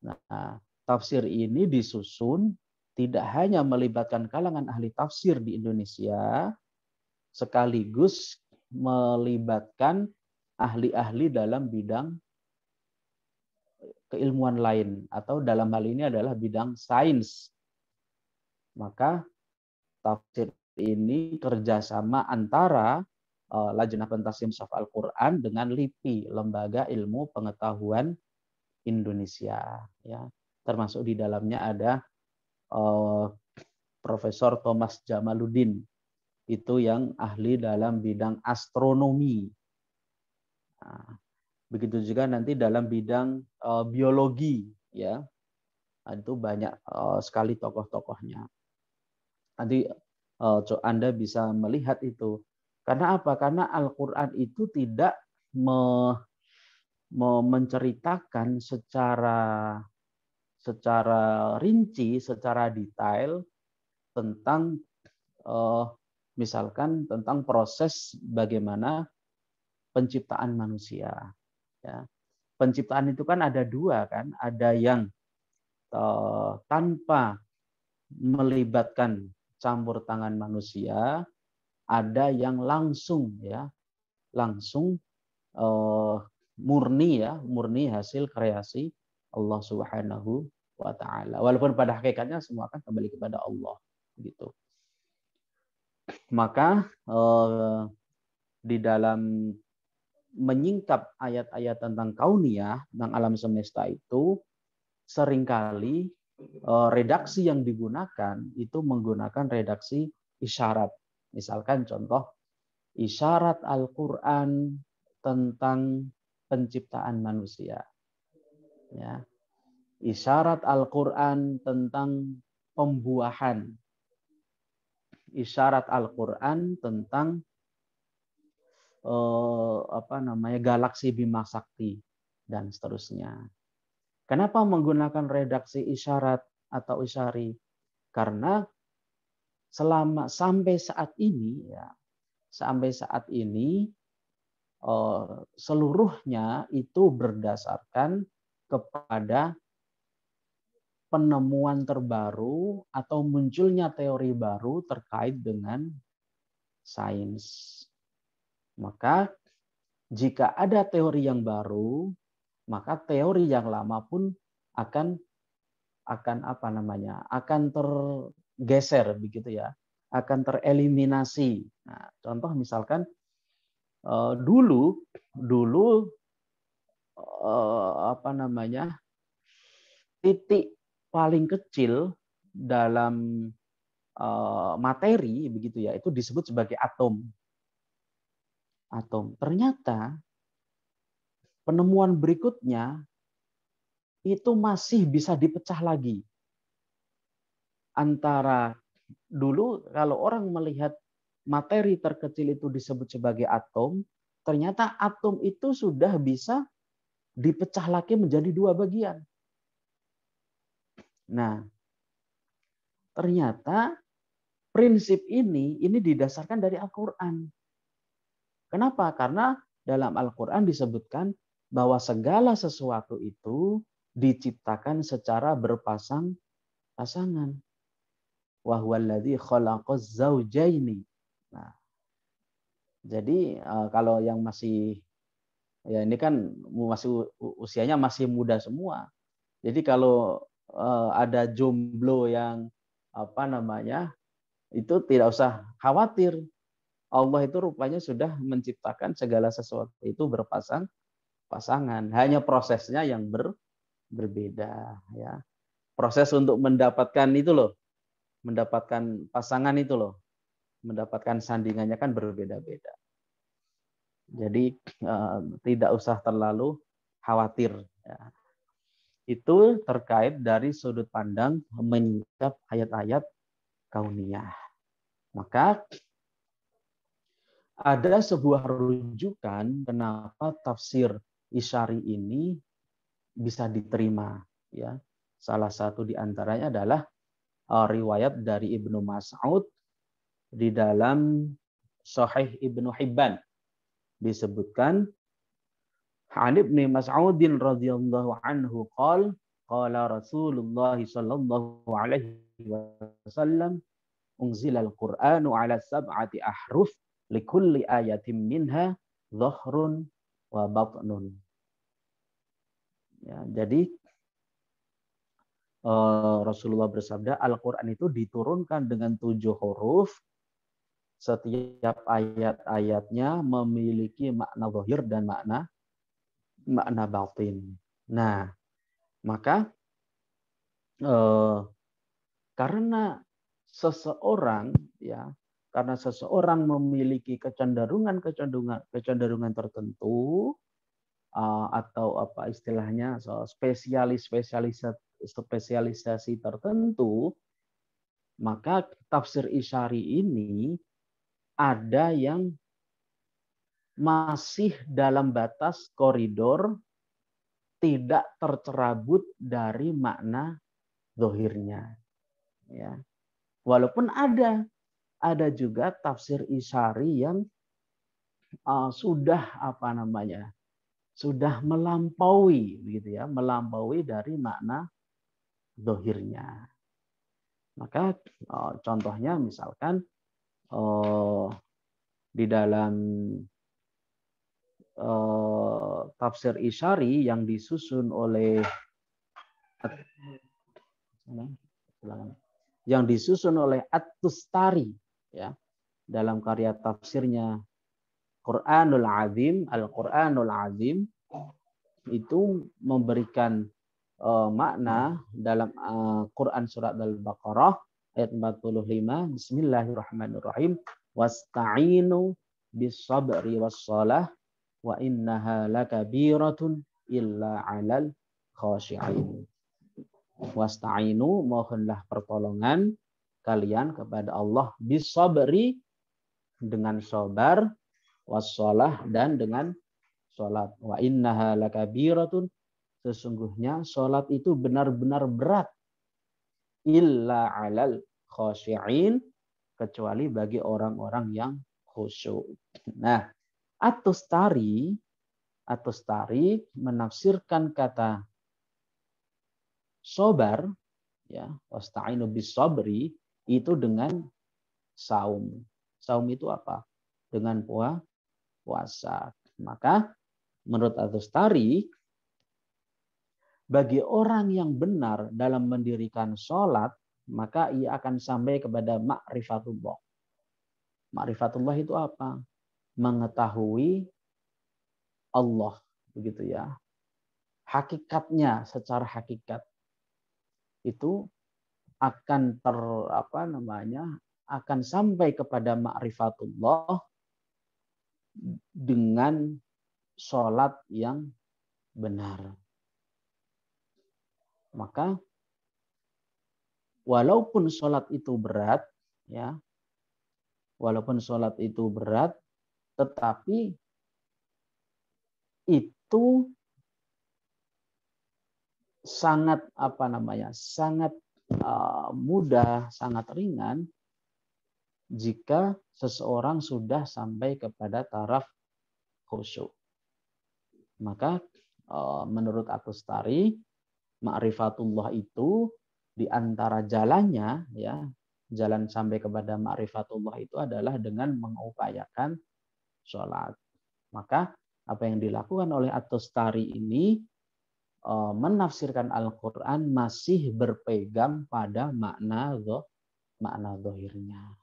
Nah, tafsir ini disusun tidak hanya melibatkan kalangan ahli tafsir di Indonesia, sekaligus melibatkan ahli-ahli dalam bidang keilmuan lain, atau dalam hal ini adalah bidang sains. Maka tafsir ini kerjasama antara Lajnah Pentasim Shaf Al-Quran dengan LIPI, Lembaga Ilmu Pengetahuan Indonesia. Ya, termasuk di dalamnya ada Profesor Thomas Jamaluddin, itu yang ahli dalam bidang astronomi. Nah, begitu juga nanti dalam bidang biologi, ya, itu banyak sekali tokoh-tokohnya. Nanti Anda bisa melihat itu. Karena apa? Karena Al-Quran itu tidak menceritakan secara rinci, secara detail tentang misalkan tentang proses bagaimana penciptaan manusia. Ya. Penciptaan itu kan ada dua kan, ada yang tanpa melibatkan campur tangan manusia, ada yang langsung ya, langsung murni ya, murni hasil kreasi Allah Subhanahu wa taala. Walaupun pada hakikatnya semua akan kembali kepada Allah gitu. Maka di dalam menyingkap ayat-ayat tentang kauniyah, tentang alam semesta itu, seringkali redaksi yang digunakan itu menggunakan redaksi isyarat. Misalkan contoh, isyarat Al-Quran tentang penciptaan manusia. Ya. Isyarat Al-Quran tentang pembuahan. Isyarat Al-Quran tentang galaksi Bima Sakti dan seterusnya. Kenapa menggunakan redaksi isyarat atau isyari? Karena sampai saat ini seluruhnya itu berdasarkan kepada penemuan terbaru atau munculnya teori baru terkait dengan sains. Maka jika ada teori yang baru, maka teori yang lama pun akan tergeser begitu ya, akan tereliminasi. Nah, contoh misalkan dulu titik paling kecil dalam materi begitu ya, itu disebut sebagai atom. Ternyata penemuan berikutnya itu masih bisa dipecah lagi. Antara dulu kalau orang melihat materi terkecil itu disebut sebagai atom, ternyata atom itu sudah bisa dipecah lagi menjadi dua bagian. Nah, ternyata prinsip ini didasarkan dari Al-Quran. Kenapa? Karena dalam Al-Quran disebutkan bahwa segala sesuatu itu diciptakan secara berpasang-pasangan. Wa huwallazi khalaqaz zaujaini. Nah, jadi kalau yang masih Ya ini kan masih usianya masih muda semua. Jadi kalau ada jomblo yang apa namanya itu tidak usah khawatir. Allah itu rupanya sudah menciptakan segala sesuatu itu pasangan. Hanya prosesnya yang berbeda. Ya. Proses untuk mendapatkan itu loh, mendapatkan pasangan itu loh, mendapatkan sandingannya kan berbeda-beda. Jadi tidak usah terlalu khawatir. Ya. Itu terkait dari sudut pandang menyikap ayat-ayat kauniyah. Maka ada sebuah rujukan kenapa tafsir Isyari ini bisa diterima. Ya. Salah satu di antaranya adalah riwayat dari Ibnu Mas'ud di dalam Sahih Ibnu Hibban. Disebutkan An Ibnu Mas'ud radhiyallahu anhu qala Rasulullah sallallahu alaihi wasallam unzila al-Qur'anu ala sab'ati ahruf likulli ayatin minha dhahrun wa batnun. Ya, jadi Rasulullah bersabda Al-Qur'an itu diturunkan dengan 7 huruf. Setiap ayat-ayatnya memiliki makna zahir dan makna batin. Nah, maka karena seseorang memiliki kecenderungan tertentu atau apa istilahnya spesialisasi tertentu, maka tafsir Isyari ini ada yang masih dalam batas koridor tidak tercerabut dari makna zahirnya. Ya. Walaupun ada juga tafsir Isyari yang sudah melampaui gitu ya, melampaui dari makna zahirnya. Maka contohnya misalkan di dalam tafsir Isyari yang disusun oleh At-Tustari ya, dalam karya tafsirnya Al-Qur'anul Azim itu memberikan makna dalam Quran surat Al-Baqarah ayat 45, Bismillahirrahmanirrahim, wasta'inu bis-sabri was-shalah wa innaha lakabiratun illa 'alal khashi'in. Wasta'inu, mohonlah pertolongan kalian kepada Allah bis-sabri, dengan sabar, was-shalah, dan dengan salat. Wa innaha lakabiratun, sesungguhnya salat itu benar-benar berat. Illa 'alal khashi'in, kecuali bagi orang-orang yang khusyuk. Nah, At-Tustari menafsirkan kata sabar ya, wasta'inu bis-sabri itu dengan saum. Saum itu apa? Dengan puasa. Maka menurut At-Tustari, bagi orang yang benar dalam mendirikan sholat, maka ia akan sampai kepada ma'rifatullah. Ma'rifatullah itu apa? Mengetahui Allah, begitu ya. Hakikatnya, secara hakikat itu akan akan sampai kepada ma'rifatullah dengan sholat yang benar. Maka walaupun sholat itu berat, ya, tetapi itu sangat sangat mudah, sangat ringan jika seseorang sudah sampai kepada taraf khusyuk. Maka menurut At-Tustari, ma'rifatullah itu di antara jalannya, ya, jalan sampai kepada ma'rifatullah itu adalah dengan mengupayakan sholat. Maka Apa yang dilakukan oleh At-Tustari ini menafsirkan Al-Quran masih berpegang pada makna zahirnya.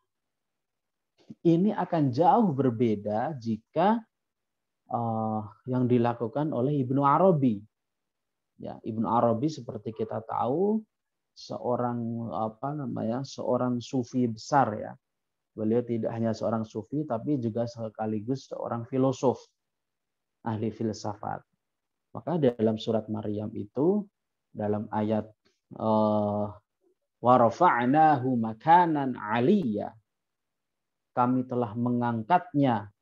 Ini akan jauh berbeda jika yang dilakukan oleh Ibnu Arabi. Ya, Ibnu Arabi seperti kita tahu seorang seorang sufi besar ya. Beliau tidak hanya seorang sufi tapi juga sekaligus seorang filosof, ahli filsafat. Maka dalam surat Maryam itu dalam ayat wa rafa'nahu makanan 'aliyya, kami telah mengangkatnya,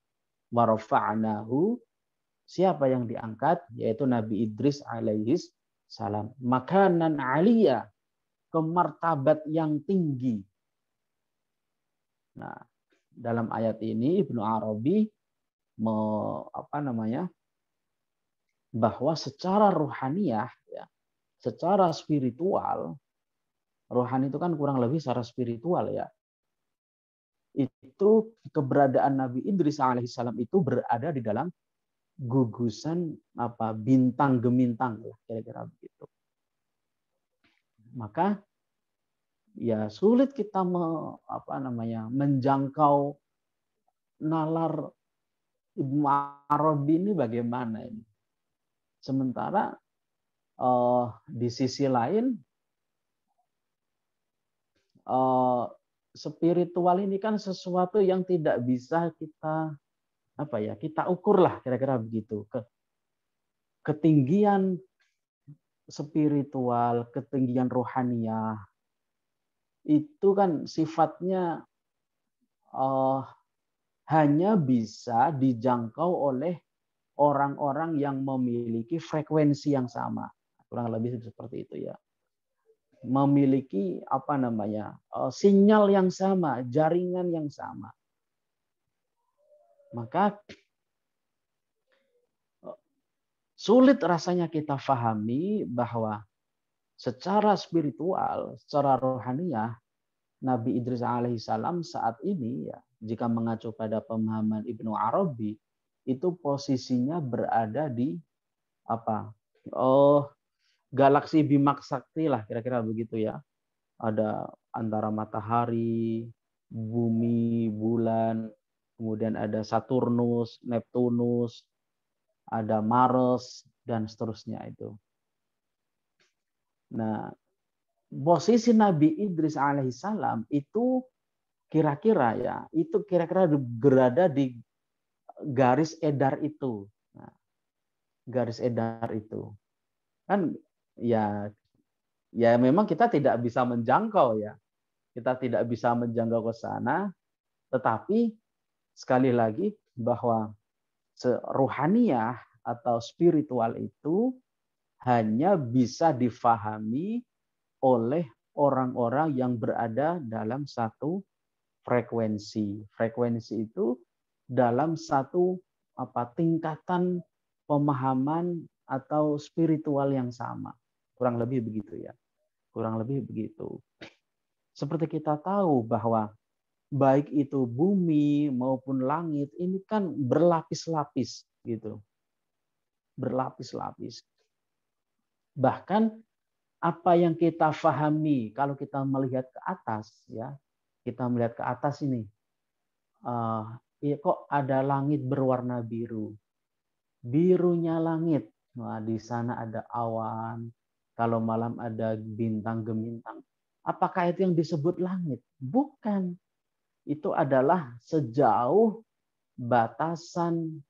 wa rafa'nahu, siapa yang diangkat? Yaitu Nabi Idris alaihis salam, makanan 'aliyya, ke martabat yang tinggi. Nah, dalam ayat ini Ibnu Arabi bahwa secara ruhaniyah, ya, secara spiritual, rohani itu kan kurang lebih secara spiritual ya. Itu keberadaan Nabi Idris alaihissalam itu berada di dalam gugusan bintang gemintang, kira-kira begitu. Maka ya sulit kita menjangkau nalar Ibnu Arabi ini bagaimana ini. Sementara di sisi lain spiritual ini kan sesuatu yang tidak bisa kita ukur lah, kira-kira begitu. Ketinggian spiritual, ketinggian rohaniyah itu kan sifatnya hanya bisa dijangkau oleh orang-orang yang memiliki frekuensi yang sama, kurang lebih seperti itu ya, memiliki sinyal yang sama, jaringan yang sama. Maka sulit rasanya kita pahami bahwa secara spiritual, secara rohaniyah, Nabi Idris alaihissalam saat ini ya, jika mengacu pada pemahaman Ibnu Arabi, itu posisinya berada di galaksi Bima Sakti lah, kira-kira begitu ya. Ada antara matahari, bumi, bulan, kemudian ada Saturnus, Neptunus, ada Mars, dan seterusnya itu. Nah, posisi Nabi Idris alaihissalam itu kira-kira berada di garis edar itu. Nah, garis edar itu kan ya memang kita tidak bisa menjangkau ya. Kita tidak bisa menjangkau ke sana, tetapi sekali lagi bahwa ruhaniyah atau spiritual itu hanya bisa difahami oleh orang-orang yang berada dalam satu frekuensi. Frekuensi itu dalam satu tingkatan pemahaman atau spiritual yang sama. Kurang lebih begitu ya. Kurang lebih begitu. Seperti kita tahu bahwa baik itu bumi maupun langit ini kan berlapis-lapis gitu. Berlapis-lapis. Bahkan apa yang kita fahami kalau kita melihat ke atas ya, kita melihat ke atas ini, kok ada langit berwarna biru, birunya langit, di sana ada awan, kalau malam ada bintang gemintang. Apakah itu yang disebut langit? Bukan. Itu adalah sejauh batasan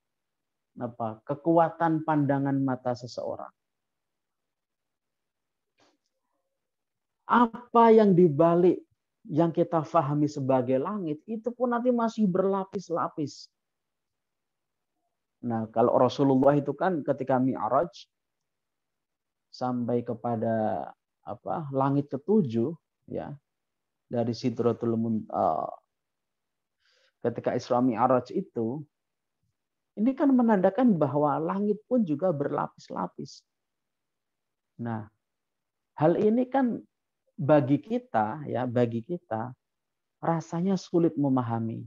kekuatan pandangan mata seseorang. Apa yang dibalik yang kita fahami sebagai langit itu pun nanti masih berlapis-lapis. Nah, kalau Rasulullah itu kan ketika Mi'raj sampai kepada langit ketujuh ya, dari Sidratul Muntaha, ketika Isra Mi'raj itu, ini kan menandakan bahwa langit pun juga berlapis-lapis. Nah, hal ini kan bagi kita rasanya sulit memahami.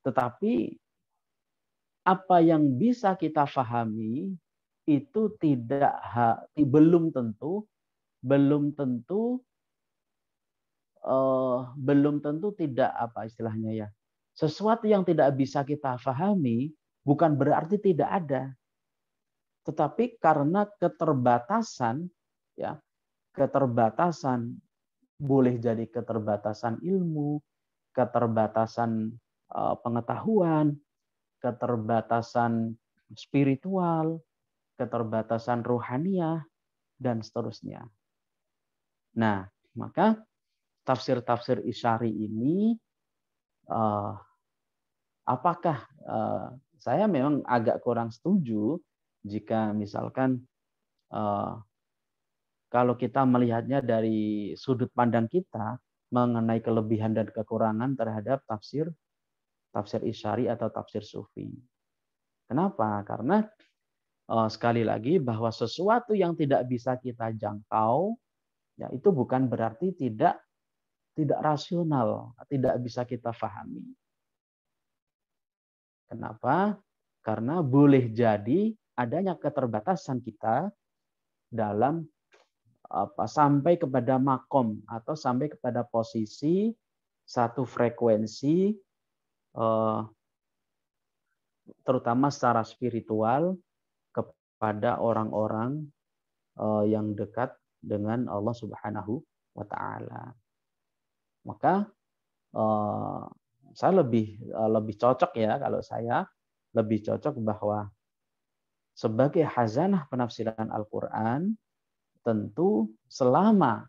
Tetapi apa yang bisa kita pahami itu belum tentu tidak apa istilahnya ya. Sesuatu yang tidak bisa kita pahami bukan berarti tidak ada. Tetapi karena keterbatasan ya, keterbatasan boleh jadi keterbatasan ilmu, keterbatasan pengetahuan, keterbatasan spiritual, keterbatasan rohaniah, dan seterusnya. Nah, maka tafsir-tafsir Isyari ini, apakah saya memang agak kurang setuju jika misalkan kalau kita melihatnya dari sudut pandang kita mengenai kelebihan dan kekurangan terhadap tafsir Isyari atau tafsir Sufi. Kenapa? Karena sekali lagi bahwa sesuatu yang tidak bisa kita jangkau, ya itu bukan berarti tidak rasional, tidak bisa kita pahami. Kenapa? Karena boleh jadi adanya keterbatasan kita dalam sampai kepada makom atau sampai kepada posisi satu frekuensi, terutama secara spiritual kepada orang-orang yang dekat dengan Allah Subhanahu wa Ta'ala. Maka saya lebih cocok ya, kalau saya lebih cocok bahwa sebagai khazanah penafsiran Al-Quran, tentu selama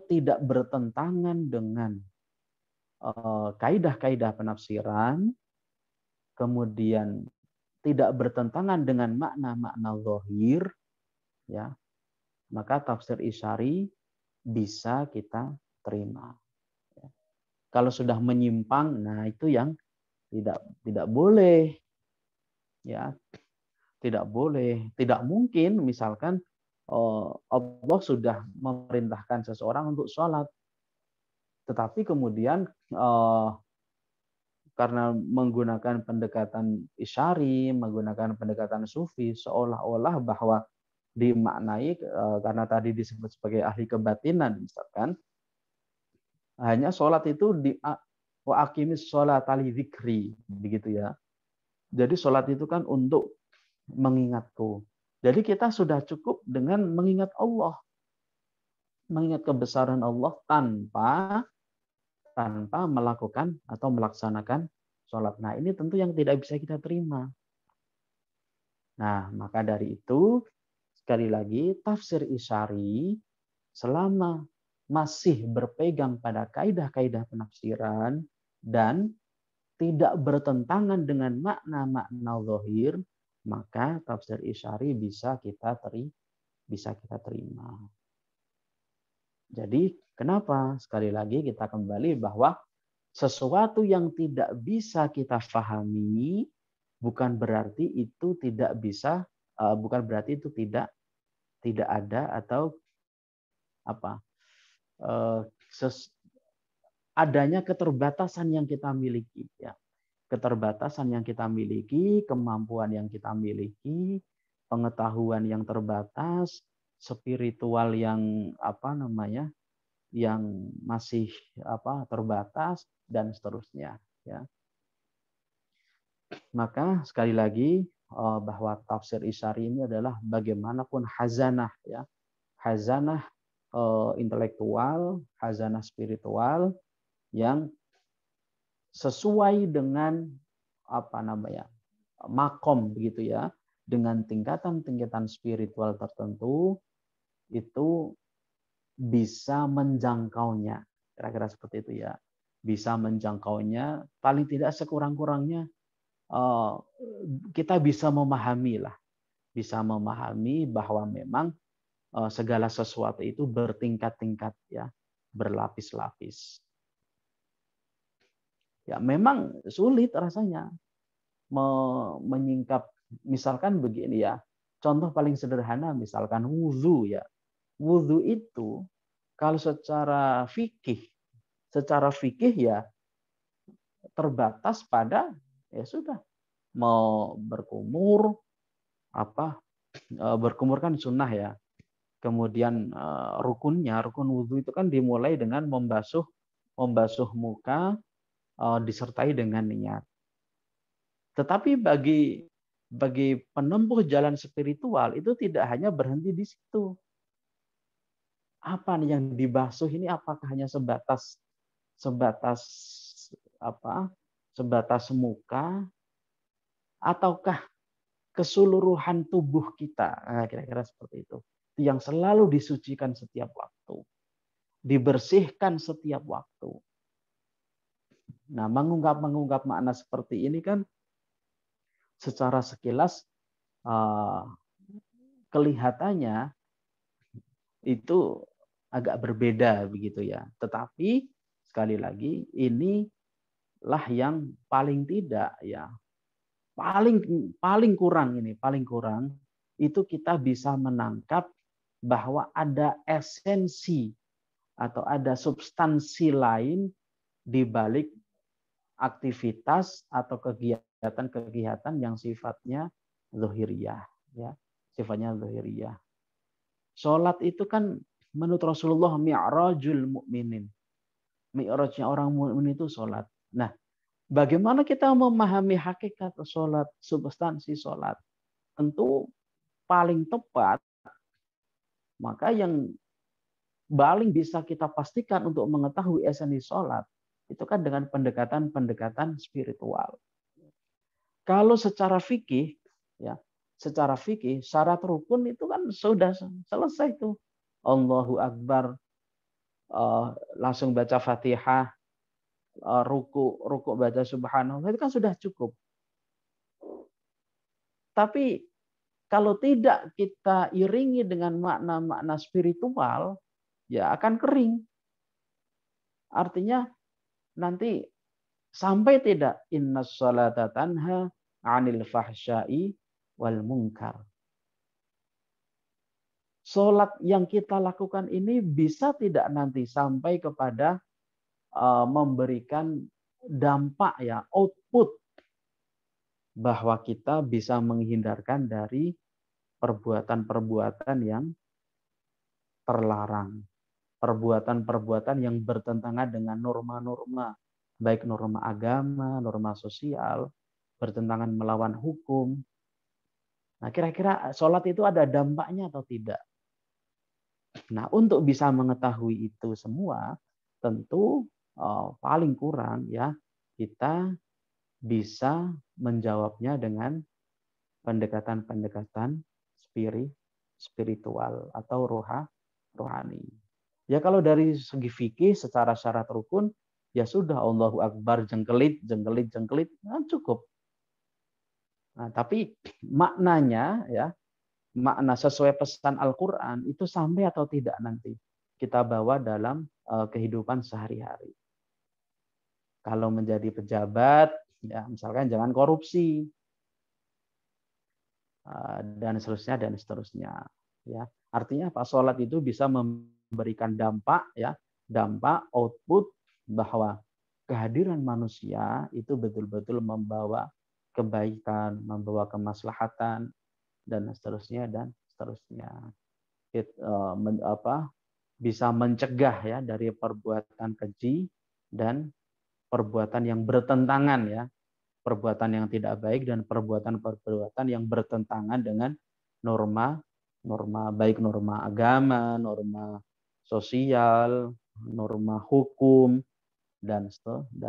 tidak bertentangan dengan kaidah-kaidah penafsiran, kemudian tidak bertentangan dengan makna-makna zahir, ya, maka tafsir Isyari bisa kita terima. Kalau sudah menyimpang, nah itu yang tidak boleh, ya, tidak boleh, tidak mungkin. Misalkan Allah sudah memerintahkan seseorang untuk sholat, tetapi kemudian karena menggunakan pendekatan Isyari, menggunakan pendekatan Sufi, seolah-olah bahwa dimaknai karena tadi disebut sebagai ahli kebatinan, misalkan hanya sholat itu wa aqimis sholata li dzikri, begitu ya. Jadi sholat itu kan untuk mengingatku. Jadi kita sudah cukup dengan mengingat Allah, mengingat kebesaran Allah tanpa melakukan atau melaksanakan sholat. Nah, ini tentu yang tidak bisa kita terima. Nah, maka dari itu, sekali lagi, tafsir Isyari selama masih berpegang pada kaidah-kaidah penafsiran dan tidak bertentangan dengan makna-makna zahir, maka tafsir Isyari bisa kita terima. Jadi kenapa? Sekali lagi kita kembali bahwa sesuatu yang tidak bisa kita pahami bukan berarti itu tidak bisa, bukan berarti itu tidak ada atau adanya keterbatasan yang kita miliki, ya. Keterbatasan yang kita miliki, kemampuan yang kita miliki, pengetahuan yang terbatas, spiritual yang yang masih terbatas, dan seterusnya, ya. Maka sekali lagi bahwa tafsir Isyari ini adalah bagaimanapun khazanah, ya, khazanah intelektual, khazanah spiritual yang sesuai dengan makom, begitu ya, dengan tingkatan-tingkatan spiritual tertentu, itu bisa menjangkaunya, kira-kira seperti itu ya, bisa menjangkaunya, paling tidak sekurang-kurangnya kita bisa memahami bahwa memang segala sesuatu itu bertingkat-tingkat, ya, berlapis-lapis. Ya, memang sulit rasanya menyingkap, misalkan begini ya, contoh paling sederhana misalkan wudhu, ya. Wudhu itu kalau secara fikih ya terbatas pada, ya sudah, mau berkumur, berkumur kan sunnah ya. Kemudian rukun wudhu itu kan dimulai dengan membasuh muka disertai dengan niat. Tetapi bagi penempuh jalan spiritual itu tidak hanya berhenti di situ. Apa nih yang dibasuh ini? Apakah hanya sebatas muka, ataukah keseluruhan tubuh kita? Nah, kira-kira seperti itu. Itu yang selalu disucikan setiap waktu, dibersihkan setiap waktu. Nah, mengungkap makna seperti ini kan secara sekilas kelihatannya itu agak berbeda begitu ya. Tetapi sekali lagi inilah yang paling tidak ya, paling kurang itu kita bisa menangkap bahwa ada esensi atau ada substansi lain di balik aktivitas atau kegiatan yang sifatnya zahiriyah ya, sifatnya zahiriyah. Salat itu kan menurut Rasulullah mi'rajul mukminin. Mi'rajnya orang mukmin itu salat. Nah, bagaimana kita memahami hakikat salat, substansi salat? Tentu paling tepat, maka yang paling bisa kita pastikan untuk mengetahui esensi salat itu kan dengan pendekatan spiritual. Kalau secara fikih ya, syarat rukun itu kan sudah selesai tuh. Allahu Akbar, langsung baca Fatihah, ruku baca Subhanallah, itu kan sudah cukup. Tapi kalau tidak kita iringi dengan makna-makna spiritual, ya akan kering. Artinya nanti sampai tidak innas sholata tanha 'anil fahsya'i wal munkar. Salat yang kita lakukan ini bisa tidak nanti sampai kepada memberikan dampak ya, output bahwa kita bisa menghindarkan dari perbuatan-perbuatan yang terlarang. Perbuatan-perbuatan yang bertentangan dengan norma-norma, baik norma agama, norma sosial, bertentangan melawan hukum. Nah, kira-kira sholat itu ada dampaknya atau tidak? Nah, untuk bisa mengetahui itu semua, tentu paling kurang ya kita bisa menjawabnya dengan pendekatan-pendekatan spiritual atau rohani. Ya kalau dari segi fikih secara syarat rukun ya sudah Allahu Akbar jengkelit, nah, cukup. Nah, tapi maknanya ya, makna sesuai pesan Al-Qur'an itu sampai atau tidak nanti kita bawa dalam kehidupan sehari-hari. Kalau menjadi pejabat ya misalkan jangan korupsi. Dan seterusnya ya. Artinya apa? Salat itu bisa memberikan dampak output bahwa kehadiran manusia itu betul-betul membawa kebaikan, membawa kemaslahatan dan seterusnya. Bisa mencegah ya dari perbuatan keji dan perbuatan yang bertentangan ya, perbuatan yang tidak baik dan perbuatan yang bertentangan dengan norma baik norma agama, norma sosial, norma hukum dan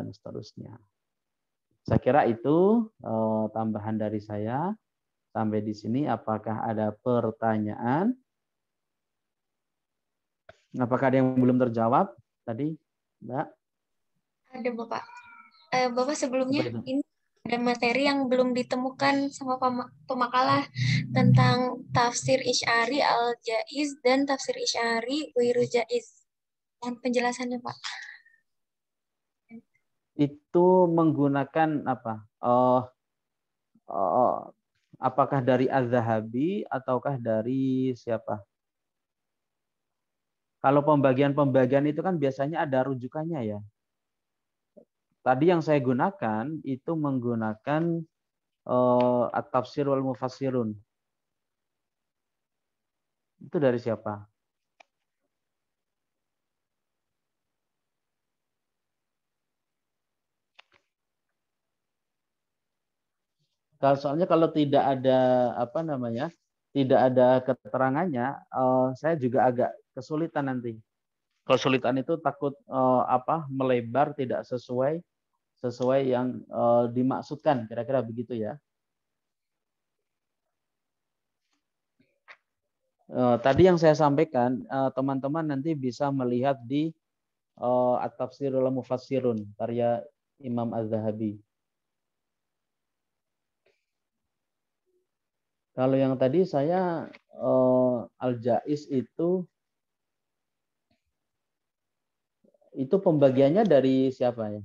seterusnya. Saya kira itu tambahan dari saya. Sampai di sini apakah ada pertanyaan? Apakah ada yang belum terjawab tadi, Mbak? Ada, Bapak. Bapak sebelumnya ini ada materi yang belum ditemukan sama pemakalah tentang tafsir Isy'ari al-Jaiz dan tafsir Isy'ari Ghairu Jaiz. Dan penjelasannya, Pak. Itu menggunakan apa? Apakah dari Az-Zahabi ataukah dari siapa? Kalau pembagian itu kan biasanya ada rujukannya ya. Tadi yang saya gunakan itu menggunakan At-Tafsir wal Mufassirun. Itu dari siapa? Soalnya kalau tidak ada apa namanya, tidak ada keterangannya, saya juga agak kesulitan nanti. Kesulitan itu takut melebar tidak sesuai yang dimaksudkan, kira-kira begitu ya. Tadi yang saya sampaikan, teman-teman nanti bisa melihat di At-Tafsirul Mufassirun karya Imam Az-Zahabi. Kalau yang tadi saya Al-Jaiz itu pembagiannya dari siapa ya?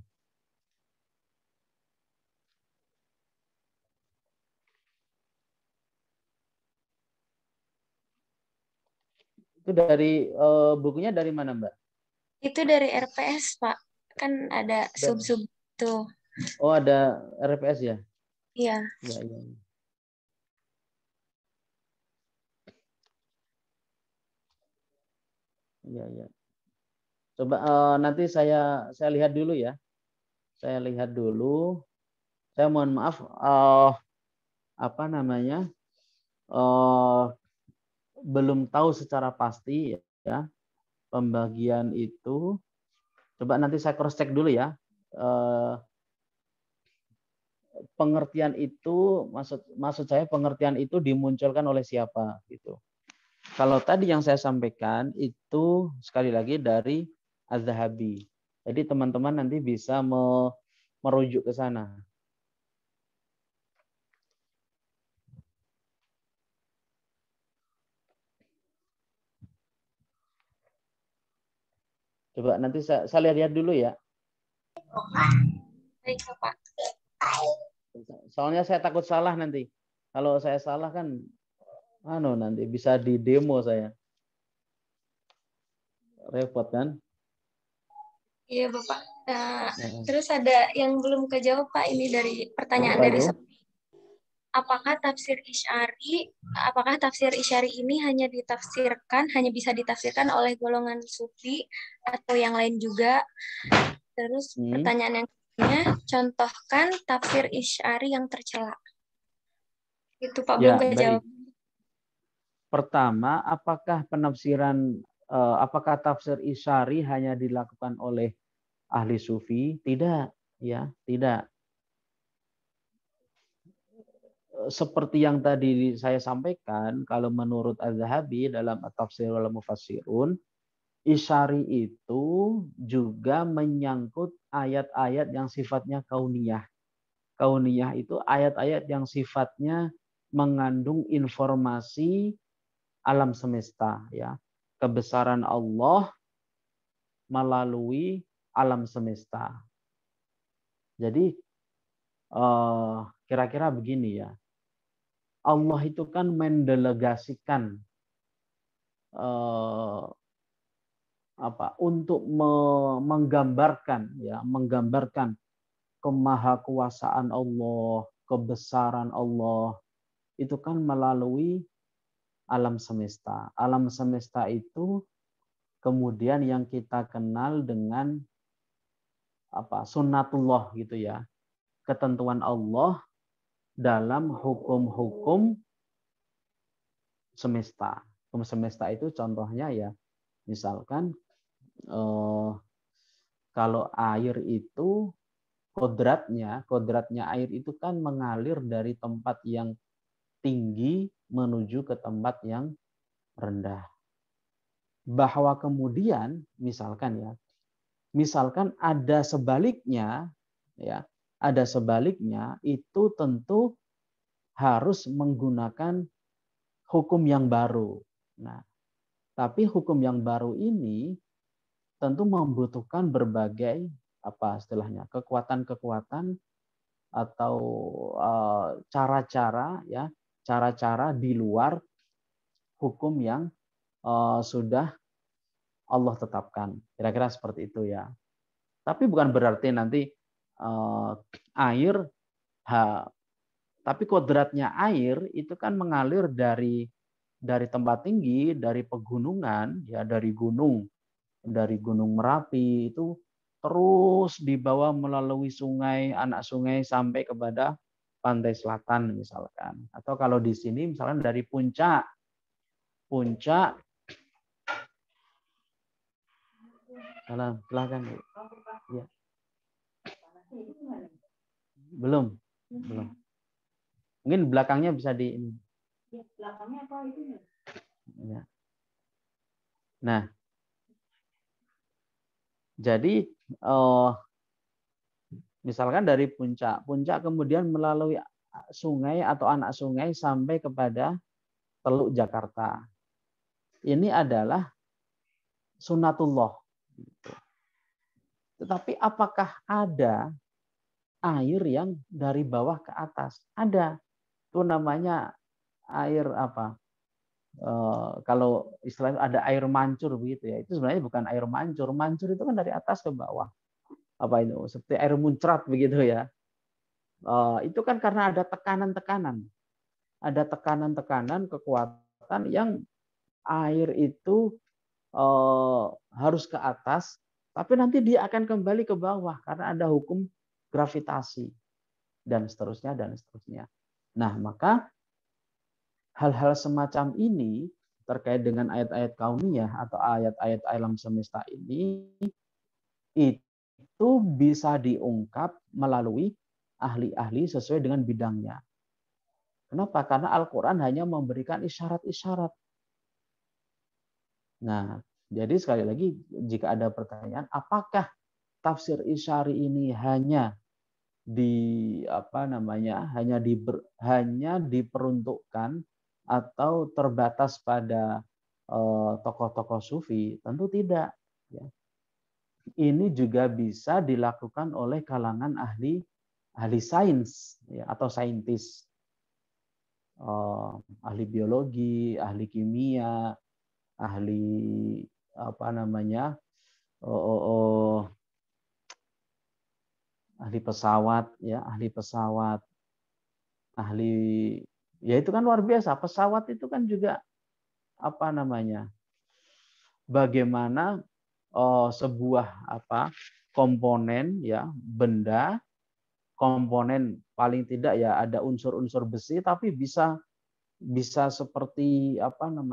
Itu dari bukunya dari mana, Mbak? Itu dari RPS, Pak. Kan ada sub-sub tuh. Oh, ada RPS ya? Iya. Iya, iya. Iya, iya. Coba nanti saya lihat dulu ya. Saya lihat dulu. Saya mohon maaf belum tahu secara pasti ya pembagian itu. Coba nanti saya cross check dulu ya. Pengertian itu maksud saya pengertian itu dimunculkan oleh siapa gitu. Kalau tadi yang saya sampaikan itu sekali lagi dari Az-Zahabi. Jadi teman-teman nanti bisa merujuk ke sana. Coba nanti saya lihat dulu ya. Baik, Pak. Soalnya saya takut salah nanti. Kalau saya salah kan nanti bisa di demo saya. Repot kan? Iya, Bapak. Terus ada yang belum kejawab, Pak. Ini dari pertanyaan dari Sophie. Apakah tafsir Isyari ini hanya bisa ditafsirkan oleh golongan sufi atau yang lain juga? Terus pertanyaan yang kedua, contohkan tafsir Isyari yang tercela. Itu Pak belum kejawab. Pertama, apakah tafsir Isyari hanya dilakukan oleh ahli sufi? Tidak, ya, tidak. Seperti yang tadi saya sampaikan, kalau menurut Az-Zahabi dalam At-Tafsir wal Mufassirun, Isyari itu juga menyangkut ayat-ayat yang sifatnya kauniyah. Kauniyah itu ayat-ayat yang sifatnya mengandung informasi alam semesta, ya, kebesaran Allah melalui alam semesta. Jadi kira-kira begini ya, Allah itu kan mendelegasikan untuk menggambarkan kemahakuasaan Allah, kebesaran Allah itu kan melalui alam semesta. Alam semesta itu kemudian yang kita kenal dengan sunnatullah gitu ya. Ketentuan Allah dalam hukum-hukum semesta. Hukum semesta itu contohnya ya, misalkan kalau air itu kodratnya air itu kan mengalir dari tempat yang tinggi menuju ke tempat yang rendah. Bahwa kemudian misalkan ada sebaliknya ya, ada sebaliknya itu tentu harus menggunakan hukum yang baru. Nah, tapi hukum yang baru ini tentu membutuhkan berbagai kekuatan-kekuatan atau cara-cara di luar hukum yang sudah Allah tetapkan. Kira-kira seperti itu ya. Tapi bukan berarti nanti air Tapi kodratnya air itu kan mengalir dari tempat tinggi, dari pegunungan, ya dari Gunung Merapi itu terus dibawa melalui sungai, anak sungai sampai kepada pantai selatan misalkan. Atau kalau di sini misalkan dari puncak salah belakang. Ya. Belum. Mungkin belakangnya bisa di ini. Belakangnya apa itu? Ya. Nah, jadi misalkan dari puncak kemudian melalui sungai atau anak sungai sampai kepada Teluk Jakarta. Ini adalah sunatullah. Tetapi apakah ada air yang dari bawah ke atas? Ada. Itu namanya air apa? Kalau istilahnya ada air mancur begitu ya. Itu sebenarnya bukan air mancur. Mancur itu kan dari atas ke bawah. Apa itu? Seperti air muncrat begitu ya. Itu kan karena ada tekanan-tekanan. Ada tekanan-tekanan, kekuatan yang air itu harus ke atas, tapi nanti dia akan kembali ke bawah karena ada hukum gravitasi dan seterusnya dan seterusnya. Nah, maka hal-hal semacam ini terkait dengan ayat-ayat kauniyah atau ayat-ayat alam semesta ini itu bisa diungkap melalui ahli-ahli sesuai dengan bidangnya. Kenapa? Karena Al-Quran hanya memberikan isyarat-isyarat. Nah, jadi sekali lagi jika ada pertanyaan, apakah tafsir isyari ini hanya hanya diperuntukkan atau terbatas pada tokoh-tokoh sufi? Tentu tidak. Ya. Ini juga bisa dilakukan oleh kalangan ahli sains ya, atau saintis, ahli biologi, ahli kimia, ahli ahli pesawat ya, ya itu kan luar biasa. Pesawat itu kan juga bagaimana sebuah komponen ya, benda, komponen paling tidak ya ada unsur-unsur besi tapi bisa seperti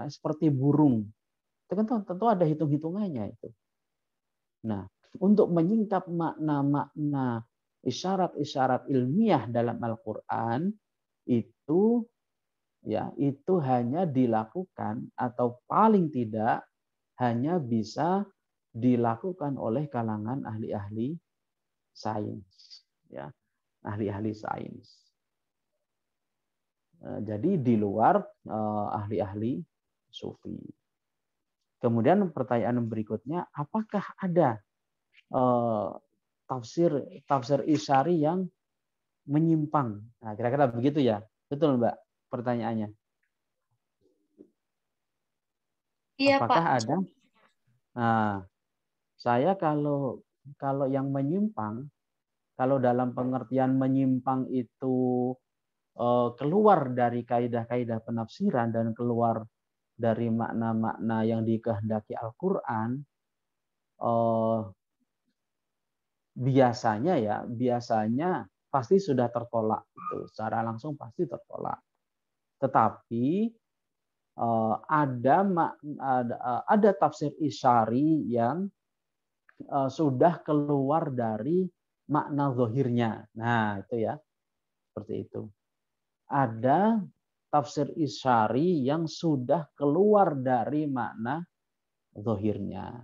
seperti burung. Itu kan tentu ada hitung-hitungannya itu. Nah, untuk menyingkap makna-makna isyarat-isyarat ilmiah dalam Al-Qur'an itu hanya dilakukan atau paling tidak hanya bisa dilakukan oleh kalangan ahli-ahli sains ya, ahli-ahli sains. Jadi di luar ahli-ahli sufi. Kemudian pertanyaan berikutnya, apakah ada tafsir isyari yang menyimpang? Nah, kira-kira begitu ya. Betul, Mbak, pertanyaannya? Iya, apakah Pak. Ada? Nah, saya kalau yang menyimpang, kalau dalam pengertian menyimpang itu keluar dari kaidah-kaidah penafsiran dan keluar dari makna-makna yang dikehendaki Al-Quran, biasanya pasti sudah tertolak, itu secara langsung pasti tertolak. Tetapi ada tafsir isyari yang sudah keluar dari makna zahirnya. Nah, itu ya, seperti itu. Ada tafsir isyari yang sudah keluar dari makna zahirnya.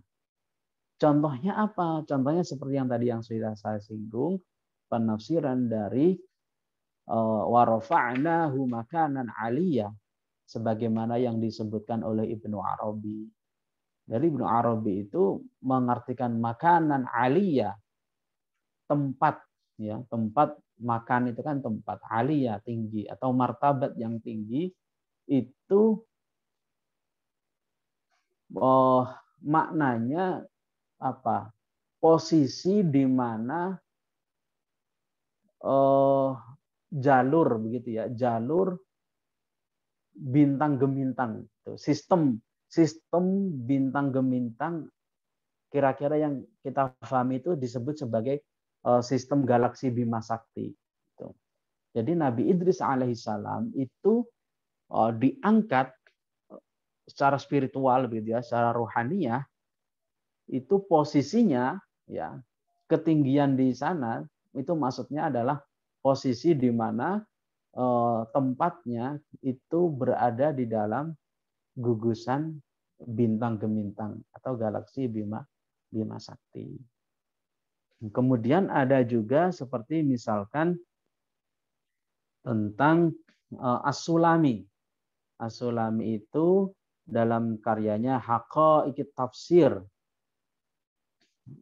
Contohnya apa? Contohnya seperti yang tadi yang sudah saya singgung, penafsiran dari wa rafa'nahu makanan 'aliyya, sebagaimana yang disebutkan oleh Ibnu Arabi. Dari Ibnu Arabi itu mengartikan makanan 'aliyya, tempat ya, tempat makan itu kan tempat, 'aliyya tinggi atau martabat yang tinggi, itu maknanya apa? Posisi di mana jalur begitu ya, jalur bintang gemintang. Sistem bintang gemintang kira-kira yang kita pahami itu disebut sebagai sistem galaksi Bima Sakti. Jadi Nabi Idris alaihissalam itu diangkat secara spiritual, begitu ya, secara rohaniyah, itu posisinya ya ketinggian di sana itu maksudnya adalah posisi di mana tempatnya itu berada di dalam gugusan bintang gemintang atau galaksi Bima Sakti. Kemudian ada juga seperti misalkan tentang As-Sulami. As-Sulami itu dalam karyanya Haqaiqit Tafsir.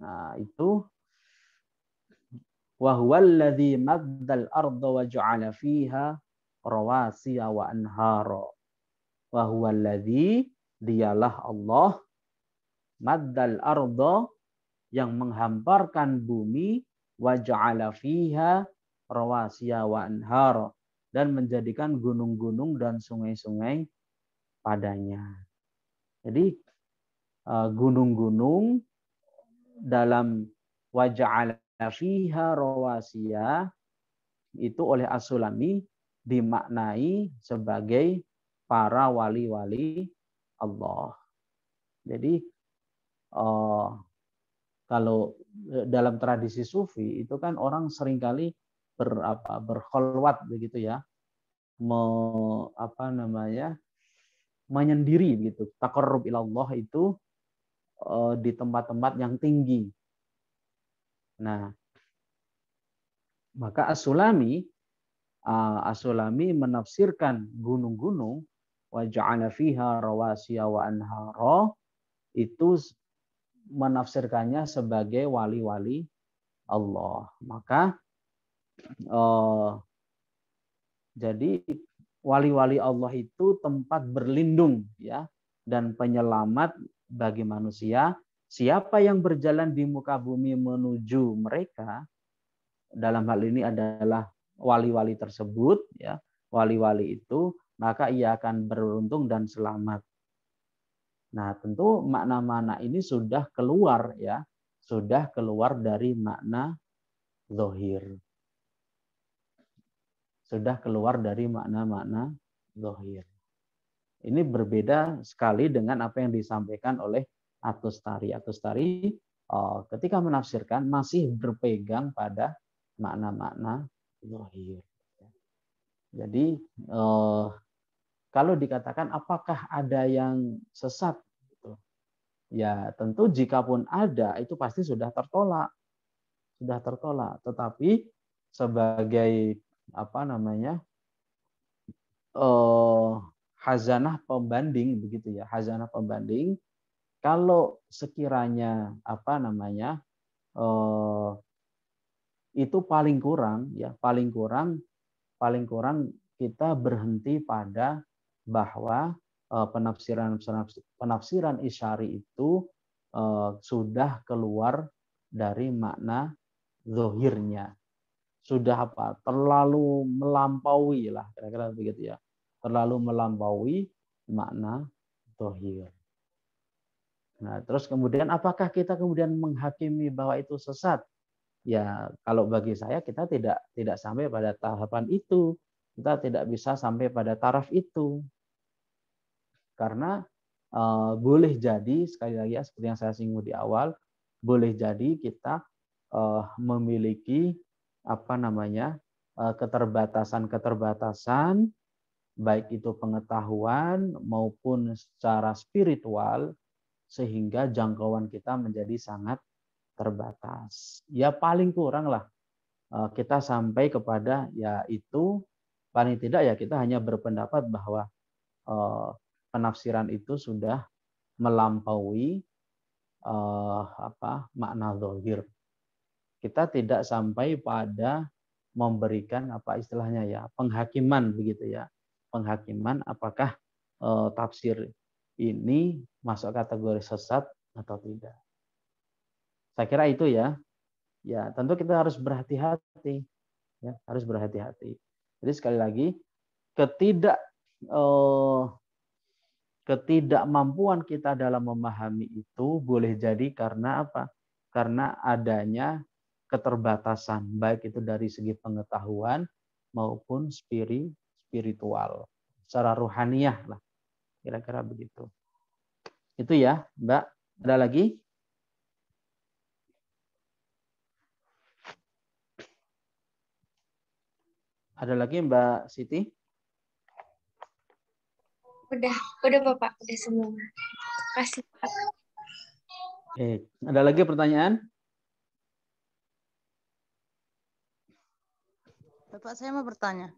Nah, itu wa huwallazi maddal arda wa ja'ala fiha rawasiya wa anhara. Wa huwallazi, dialah Allah, maddal arda, yang menghamparkan bumi, wa ja'ala fiha rawasiya wa anhara, dan menjadikan gunung-gunung dan sungai-sungai padanya. Jadi gunung-gunung dalam wa ja'ala fiha rawasiya itu oleh As-Sulami dimaknai sebagai para wali-wali Allah. Jadi kalau dalam tradisi sufi itu kan orang seringkali berkholwat begitu ya, menyendiri gitu. Taqarrub ilallah itu di tempat-tempat yang tinggi. Nah, maka As-Sulami menafsirkan gunung-gunung wa ja'ala fiha rawasiya wa anhara itu menafsirkannya sebagai wali-wali Allah. Maka jadi wali-wali Allah itu tempat berlindung ya dan penyelamat bagi manusia. Siapa yang berjalan di muka bumi menuju mereka, dalam hal ini adalah wali-wali tersebut ya, wali-wali itu, maka ia akan beruntung dan selamat. Nah, tentu makna-makna ini sudah keluar ya, sudah keluar dari makna zahir. Sudah keluar dari makna-makna zahir. Ini berbeda sekali dengan apa yang disampaikan oleh At-Tustari. At-Tustari ketika menafsirkan masih berpegang pada makna-makna zahir. Jadi kalau dikatakan apakah ada yang sesat, ya tentu jikapun ada itu pasti sudah tertolak, Tetapi sebagai hazanah pembanding begitu ya, hazanah pembanding, kalau sekiranya itu paling kurang kita berhenti pada bahwa penafsiran Isyari itu sudah keluar dari makna zahirnya, sudah terlalu melampaui lah, kira-kira begitu ya, terlalu melampaui makna zahir. Nah, terus kemudian apakah kita kemudian menghakimi bahwa itu sesat? Ya, kalau bagi saya kita tidak sampai pada tahapan itu. Kita tidak bisa sampai pada taraf itu. Karena boleh jadi, sekali lagi ya, seperti yang saya singgung di awal, boleh jadi kita memiliki keterbatasan, baik itu pengetahuan maupun secara spiritual, sehingga jangkauan kita menjadi sangat terbatas. Ya paling kurang lah kita sampai kepada ya itu, paling tidak ya kita hanya berpendapat bahwa penafsiran itu sudah melampaui makna zahir. Kita tidak sampai pada memberikan istilahnya ya, penghakiman begitu ya. Penghakiman apakah tafsir ini masuk kategori sesat atau tidak. Saya kira itu ya. Ya, tentu kita harus berhati-hati. Ya, harus berhati-hati. Jadi sekali lagi, ketidakmampuan kita dalam memahami itu boleh jadi karena apa? Karena adanya keterbatasan, baik itu dari segi pengetahuan maupun spiritual, secara ruhaniyah lah, kira-kira begitu. Itu ya, Mbak. Ada lagi? Ada lagi Mbak Siti? Udah Bapak, udah semua. Kasih Pak. Ada lagi pertanyaan? Bapak, saya mau bertanya.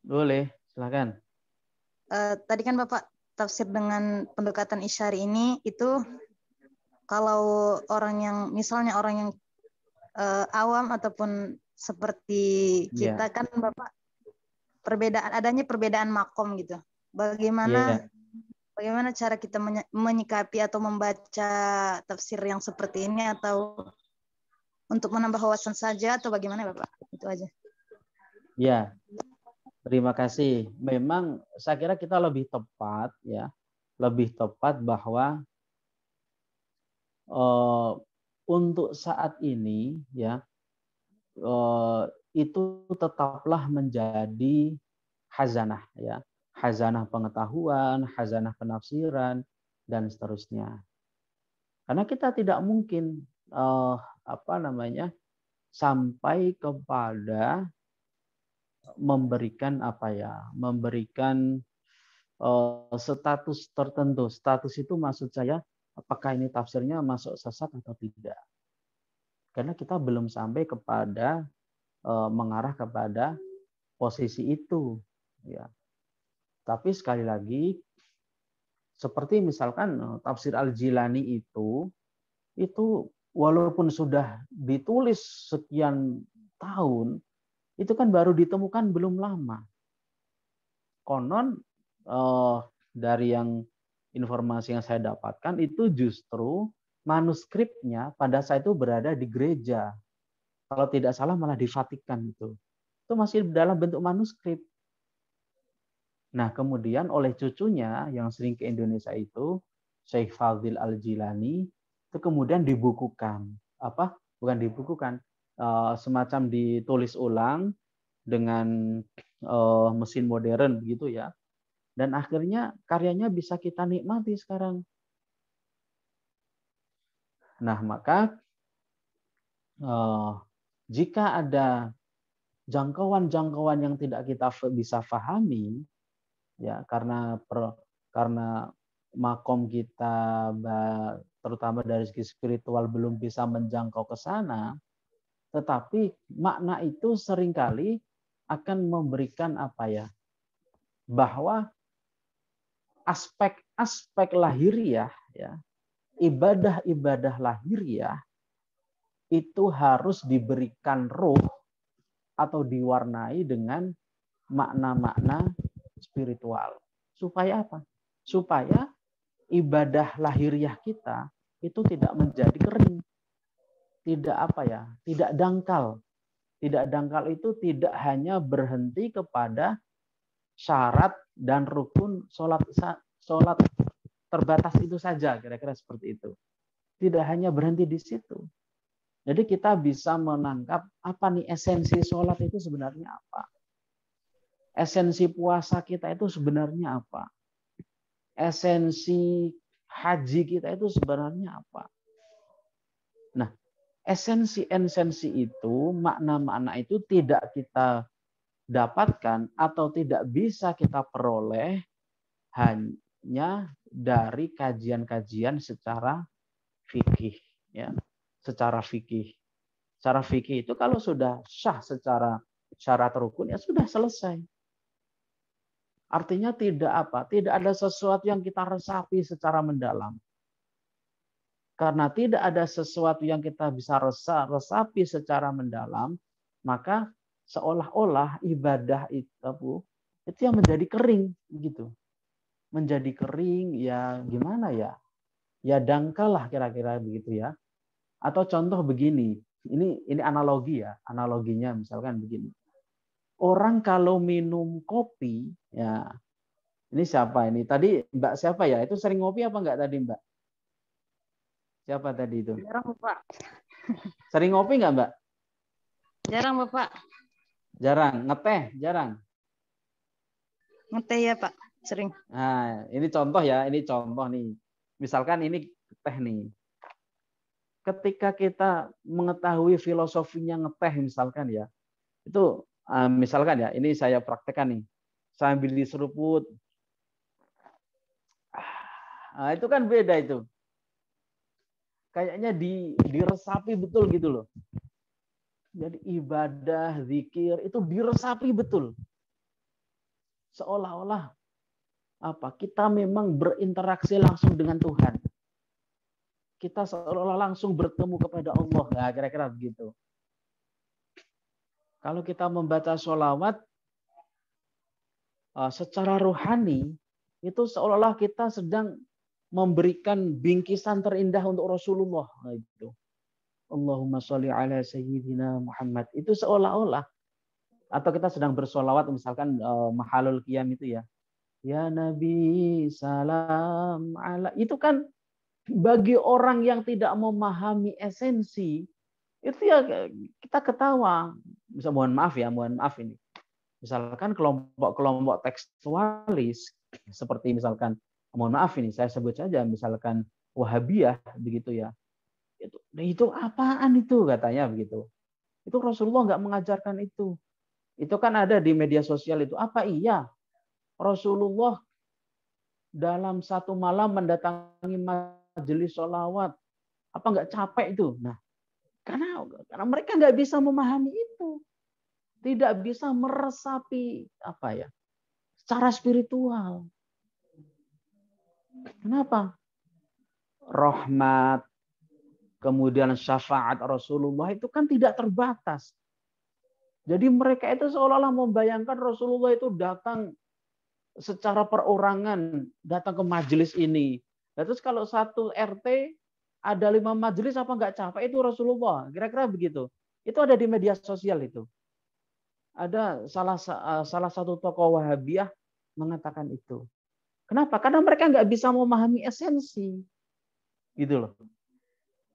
Boleh, silakan. Tadi kan Bapak tafsir dengan pendekatan isyari ini itu kalau orang yang misalnya orang yang awam ataupun seperti kita kan Bapak adanya perbedaan makom gitu. Bagaimana cara kita menyikapi atau membaca tafsir yang seperti ini, atau untuk menambah wawasan saja atau bagaimana Bapak? Itu aja. Ya, terima kasih. Memang saya kira kita lebih tepat ya, lebih tepat bahwa untuk saat ini ya itu tetaplah menjadi khazanah ya, khazanah pengetahuan, khazanah penafsiran dan seterusnya. Karena kita tidak mungkin sampai kepada memberikan status tertentu. Status itu maksud saya apakah ini tafsirnya masuk sesat atau tidak. Karena kita belum sampai kepada mengarah kepada posisi itu ya. Tapi sekali lagi seperti misalkan tafsir Al-Jilani itu walaupun sudah ditulis sekian tahun, itu kan baru ditemukan belum lama. Konon dari yang informasi yang saya dapatkan itu justru manuskripnya pada saat itu berada di gereja. Kalau tidak salah malah di Vatikan itu. Itu masih dalam bentuk manuskrip. Nah, kemudian oleh cucunya yang sering ke Indonesia itu, Syekh Fadil Al-Jilani, itu kemudian dibukukan. Bukan dibukukan, semacam ditulis ulang dengan mesin modern begitu ya. Dan akhirnya karyanya bisa kita nikmati sekarang. Nah, maka jika ada jangkauan-jangkauan yang tidak kita bisa pahami, ya karena makom kita terutama dari segi spiritual belum bisa menjangkau ke sana, tetapi makna itu seringkali akan memberikan bahwa aspek-aspek lahiriah ya, ibadah-ibadah lahiriah itu harus diberikan ruh atau diwarnai dengan makna-makna spiritual. Supaya apa? Supaya ibadah lahiriah kita itu tidak menjadi kering. Tidak dangkal. Tidak dangkal itu tidak hanya berhenti kepada syarat dan rukun sholat terbatas itu saja, kira-kira seperti itu. Tidak hanya berhenti di situ. Jadi kita bisa menangkap apa nih esensi sholat itu sebenarnya apa. Esensi puasa kita itu sebenarnya apa. Esensi haji kita itu sebenarnya apa. Nah, esensi itu, makna-makna itu tidak kita dapatkan atau tidak bisa kita peroleh hanya dari kajian-kajian secara fikih ya, secara fikih itu kalau sudah sah secara syarat rukun ya sudah selesai. Artinya tidak ada sesuatu yang kita resapi secara mendalam. Karena tidak ada sesuatu yang kita bisa resapi secara mendalam, maka seolah-olah ibadah itu yang menjadi kering gitu. Menjadi kering ya gimana ya? Ya dangkal lah kira-kira begitu ya. Atau contoh begini, ini analogi ya, analoginya misalkan begini. Orang kalau minum kopi, ya ini siapa ini? Tadi Mbak siapa ya? Itu sering ngopi apa enggak tadi Mbak? Siapa tadi itu? Jarang Bapak. Sering ngopi enggak Mbak? Jarang Bapak. Jarang. Ngeteh? Jarang. Ngeteh ya Pak, sering. Nah, ini contoh ya. Ini contoh nih. Misalkan ini teh nih. Ketika kita mengetahui filosofinya ngeteh misalkan ya. Itu misalkan ya, ini saya praktekkan nih. Sambil diseruput. Nah, itu kan beda itu. Kayaknya diresapi betul gitu loh. Jadi ibadah, zikir itu diresapi betul. Seolah-olah apa? Kita memang berinteraksi langsung dengan Tuhan. Kita seolah-olah langsung bertemu kepada Allah. Nah, kira-kira begitu. Kalau kita membaca sholawat secara rohani, itu seolah-olah kita sedang memberikan bingkisan terindah untuk Rasulullah. Nah, itu. Allahumma sholli ala sayyidina Muhammad. Itu seolah-olah. Atau kita sedang bersolawat, misalkan mahalul qiyam itu ya. Ya Nabi salam ala. Itu kan bagi orang yang tidak memahami esensi, itu ya kita ketawa. Bisa mohon maaf ini. Misalkan kelompok-kelompok tekstualis, seperti misalkan, mohon maaf ini, saya sebut saja, misalkan Wahabiyah, begitu ya. Itu apaan itu katanya begitu. Itu Rasulullah nggak mengajarkan itu. Itu kan ada di media sosial itu. Apa iya Rasulullah dalam satu malam mendatangi majelis sholawat? Apa nggak capek itu? Nah, karena mereka nggak bisa memahami itu, tidak bisa meresapi apa ya secara spiritual. Kenapa? Rahmat, kemudian syafaat Rasulullah itu kan tidak terbatas. Jadi mereka itu seolah-olah membayangkan Rasulullah itu datang secara perorangan, datang ke majelis ini. Nah, terus kalau satu RT ada 5 majelis, apa nggak capek itu Rasulullah? Kira-kira begitu. Itu ada di media sosial itu. Ada salah satu tokoh Wahabiyah mengatakan itu. Kenapa? Karena mereka nggak bisa memahami esensi. Gitu loh.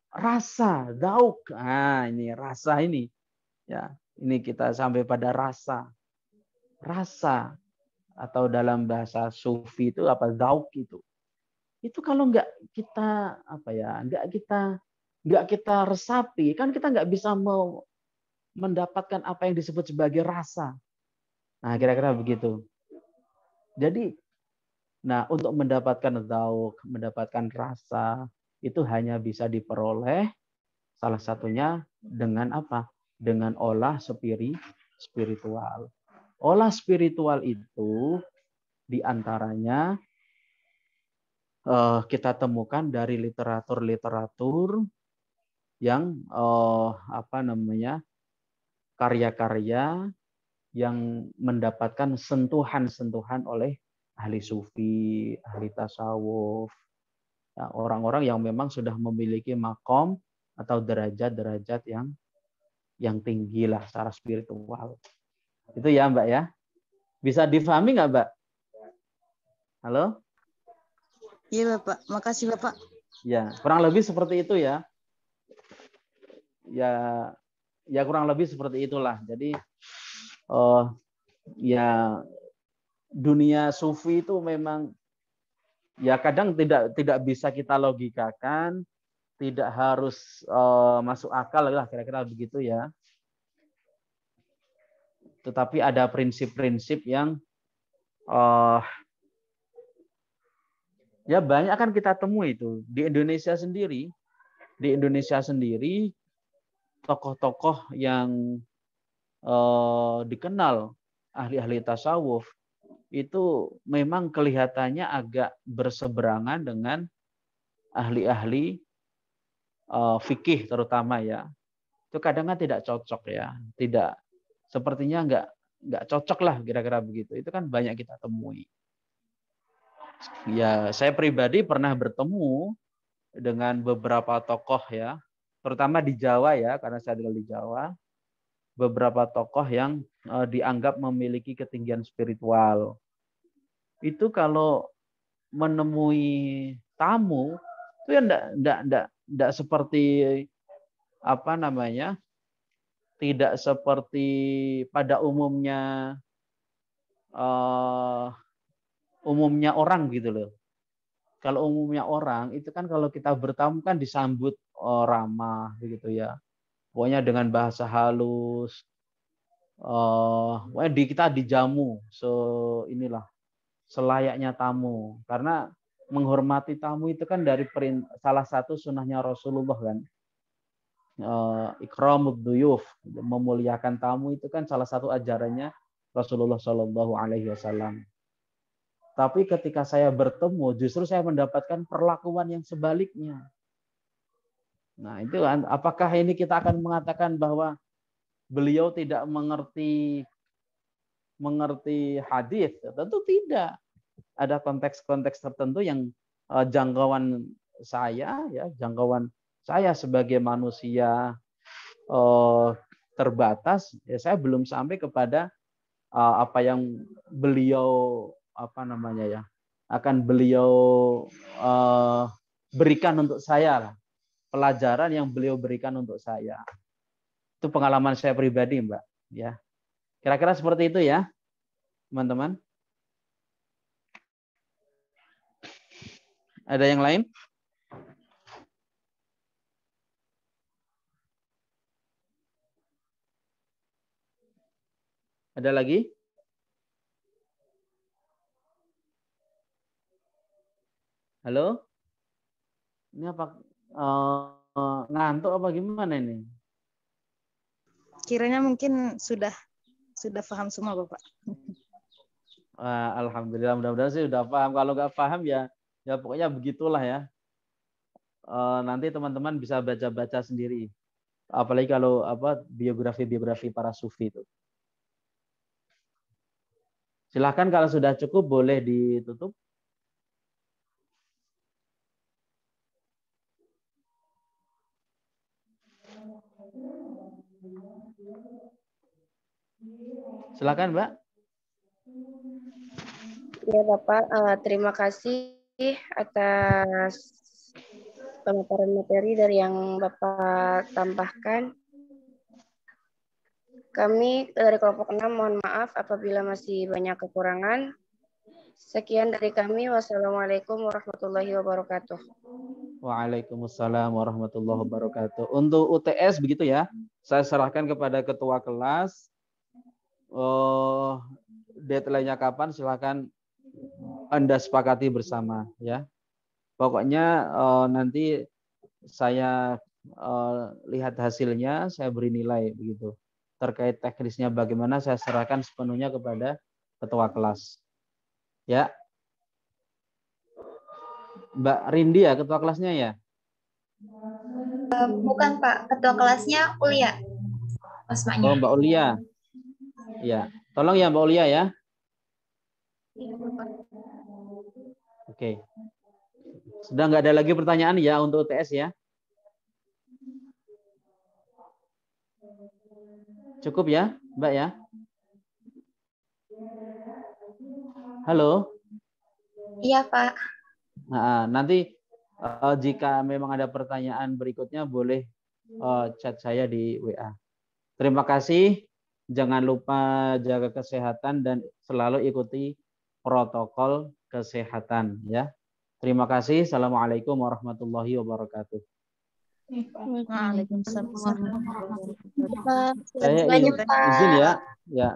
Rasa, dauk. Nah, ini rasa ini. Ya, ini kita sampai pada rasa. Rasa atau dalam bahasa sufi itu apa? Dauk itu. Itu kalau nggak kita apa ya? Nggak kita resapi, kan kita nggak bisa mendapatkan apa yang disebut sebagai rasa. Nah, kira-kira begitu. Jadi, nah untuk mendapatkan dauk, mendapatkan rasa, itu hanya bisa diperoleh salah satunya dengan apa? Dengan olah spiritual. Olah spiritual itu diantaranya kita temukan dari literatur-literatur yang karya-karya yang mendapatkan sentuhan-sentuhan oleh ahli sufi, ahli tasawuf, ya, orang-orang yang memang sudah memiliki makom atau derajat-derajat yang tinggi lah secara spiritual. Itu ya Mbak ya. Bisa difahami nggak Mbak? Halo? Iya Bapak, makasih Bapak. Ya, kurang lebih seperti itu ya. Ya kurang lebih seperti itulah. Jadi ya dunia sufi itu memang ya kadang tidak bisa kita logikakan, tidak harus masuk akal lah kira-kira begitu ya. Tetapi ada prinsip-prinsip yang ya banyak akan kita temui itu di Indonesia sendiri. Di Indonesia sendiri tokoh-tokoh yang dikenal ahli-ahli tasawuf itu memang kelihatannya agak berseberangan dengan ahli-ahli fikih terutama ya. Itu kadang kan tidak cocok ya, tidak sepertinya nggak cocok lah kira-kira begitu. Itu kan banyak kita temui. Ya saya pribadi pernah bertemu dengan beberapa tokoh ya, terutama di Jawa ya karena saya tinggal di Jawa. beberapa tokoh yang dianggap memiliki ketinggian spiritual. Itu kalau menemui tamu itu ya enggak seperti apa namanya? Tidak seperti pada umumnya orang gitu loh. Kalau umumnya orang itu kan kalau kita bertamu kan disambut ramah begitu ya. Pokoknya dengan bahasa halus. Pokoknya kita dijamu inilah selayaknya tamu. Karena menghormati tamu itu kan dari salah satu sunnahnya Rasulullah kan. Ikramud duyuf, memuliakan tamu itu kan salah satu ajarannya Rasulullah Shallallahu Alaihi Wasallam. Tapi ketika saya bertemu, justru saya mendapatkan perlakuan yang sebaliknya. Nah, itu apakah ini kita akan mengatakan bahwa beliau tidak mengerti hadis? Tentu tidak. Ada konteks-konteks tertentu yang jangkauan saya sebagai manusia terbatas, ya saya belum sampai kepada apa yang beliau akan beliau berikan untuk saya lah. Pelajaran yang beliau berikan untuk saya. Itu pengalaman saya pribadi, Mbak. Ya, kira-kira seperti itu ya, teman-teman. Ada yang lain? Ada lagi? Halo? Ini apa? Ngantuk apa gimana ini? Kiranya mungkin sudah paham semua, Bapak. Alhamdulillah, mudah-mudahan sih sudah paham. Kalau nggak paham ya pokoknya begitulah ya. Nanti teman-teman bisa baca-baca sendiri. Apalagi kalau biografi para sufi itu. Silahkan kalau sudah cukup boleh ditutup. Silakan, Mbak. Ya Bapak, terima kasih atas pemaparan materi dari yang Bapak tambahkan. Kami dari kelompok 6 mohon maaf apabila masih banyak kekurangan. Sekian dari kami. Wassalamualaikum warahmatullahi wabarakatuh. Waalaikumsalam warahmatullahi wabarakatuh. Untuk UTS begitu ya. Saya serahkan kepada ketua kelas. Deadline-nya kapan silakan Anda sepakati bersama ya. Pokoknya nanti saya lihat hasilnya, saya beri nilai begitu. Terkait teknisnya bagaimana saya serahkan sepenuhnya kepada ketua kelas. Ya. Mbak Rindi ya ketua kelasnya ya? Bukan Pak, ketua kelasnya Ulia. Osmanya. Oh, Mbak Ulia. Ya, tolong ya Mbak Ulia ya. Oke. Sudah nggak ada lagi pertanyaan ya untuk UTS ya? Cukup ya, Mbak ya? Halo? Iya, Pak. Nah, nanti jika memang ada pertanyaan berikutnya boleh chat saya di WA. Terima kasih. Jangan lupa jaga kesehatan dan selalu ikuti protokol kesehatan ya. Terima kasih. Assalamualaikum warahmatullahi wabarakatuh. Waalaikumsalam. Saya izin ya.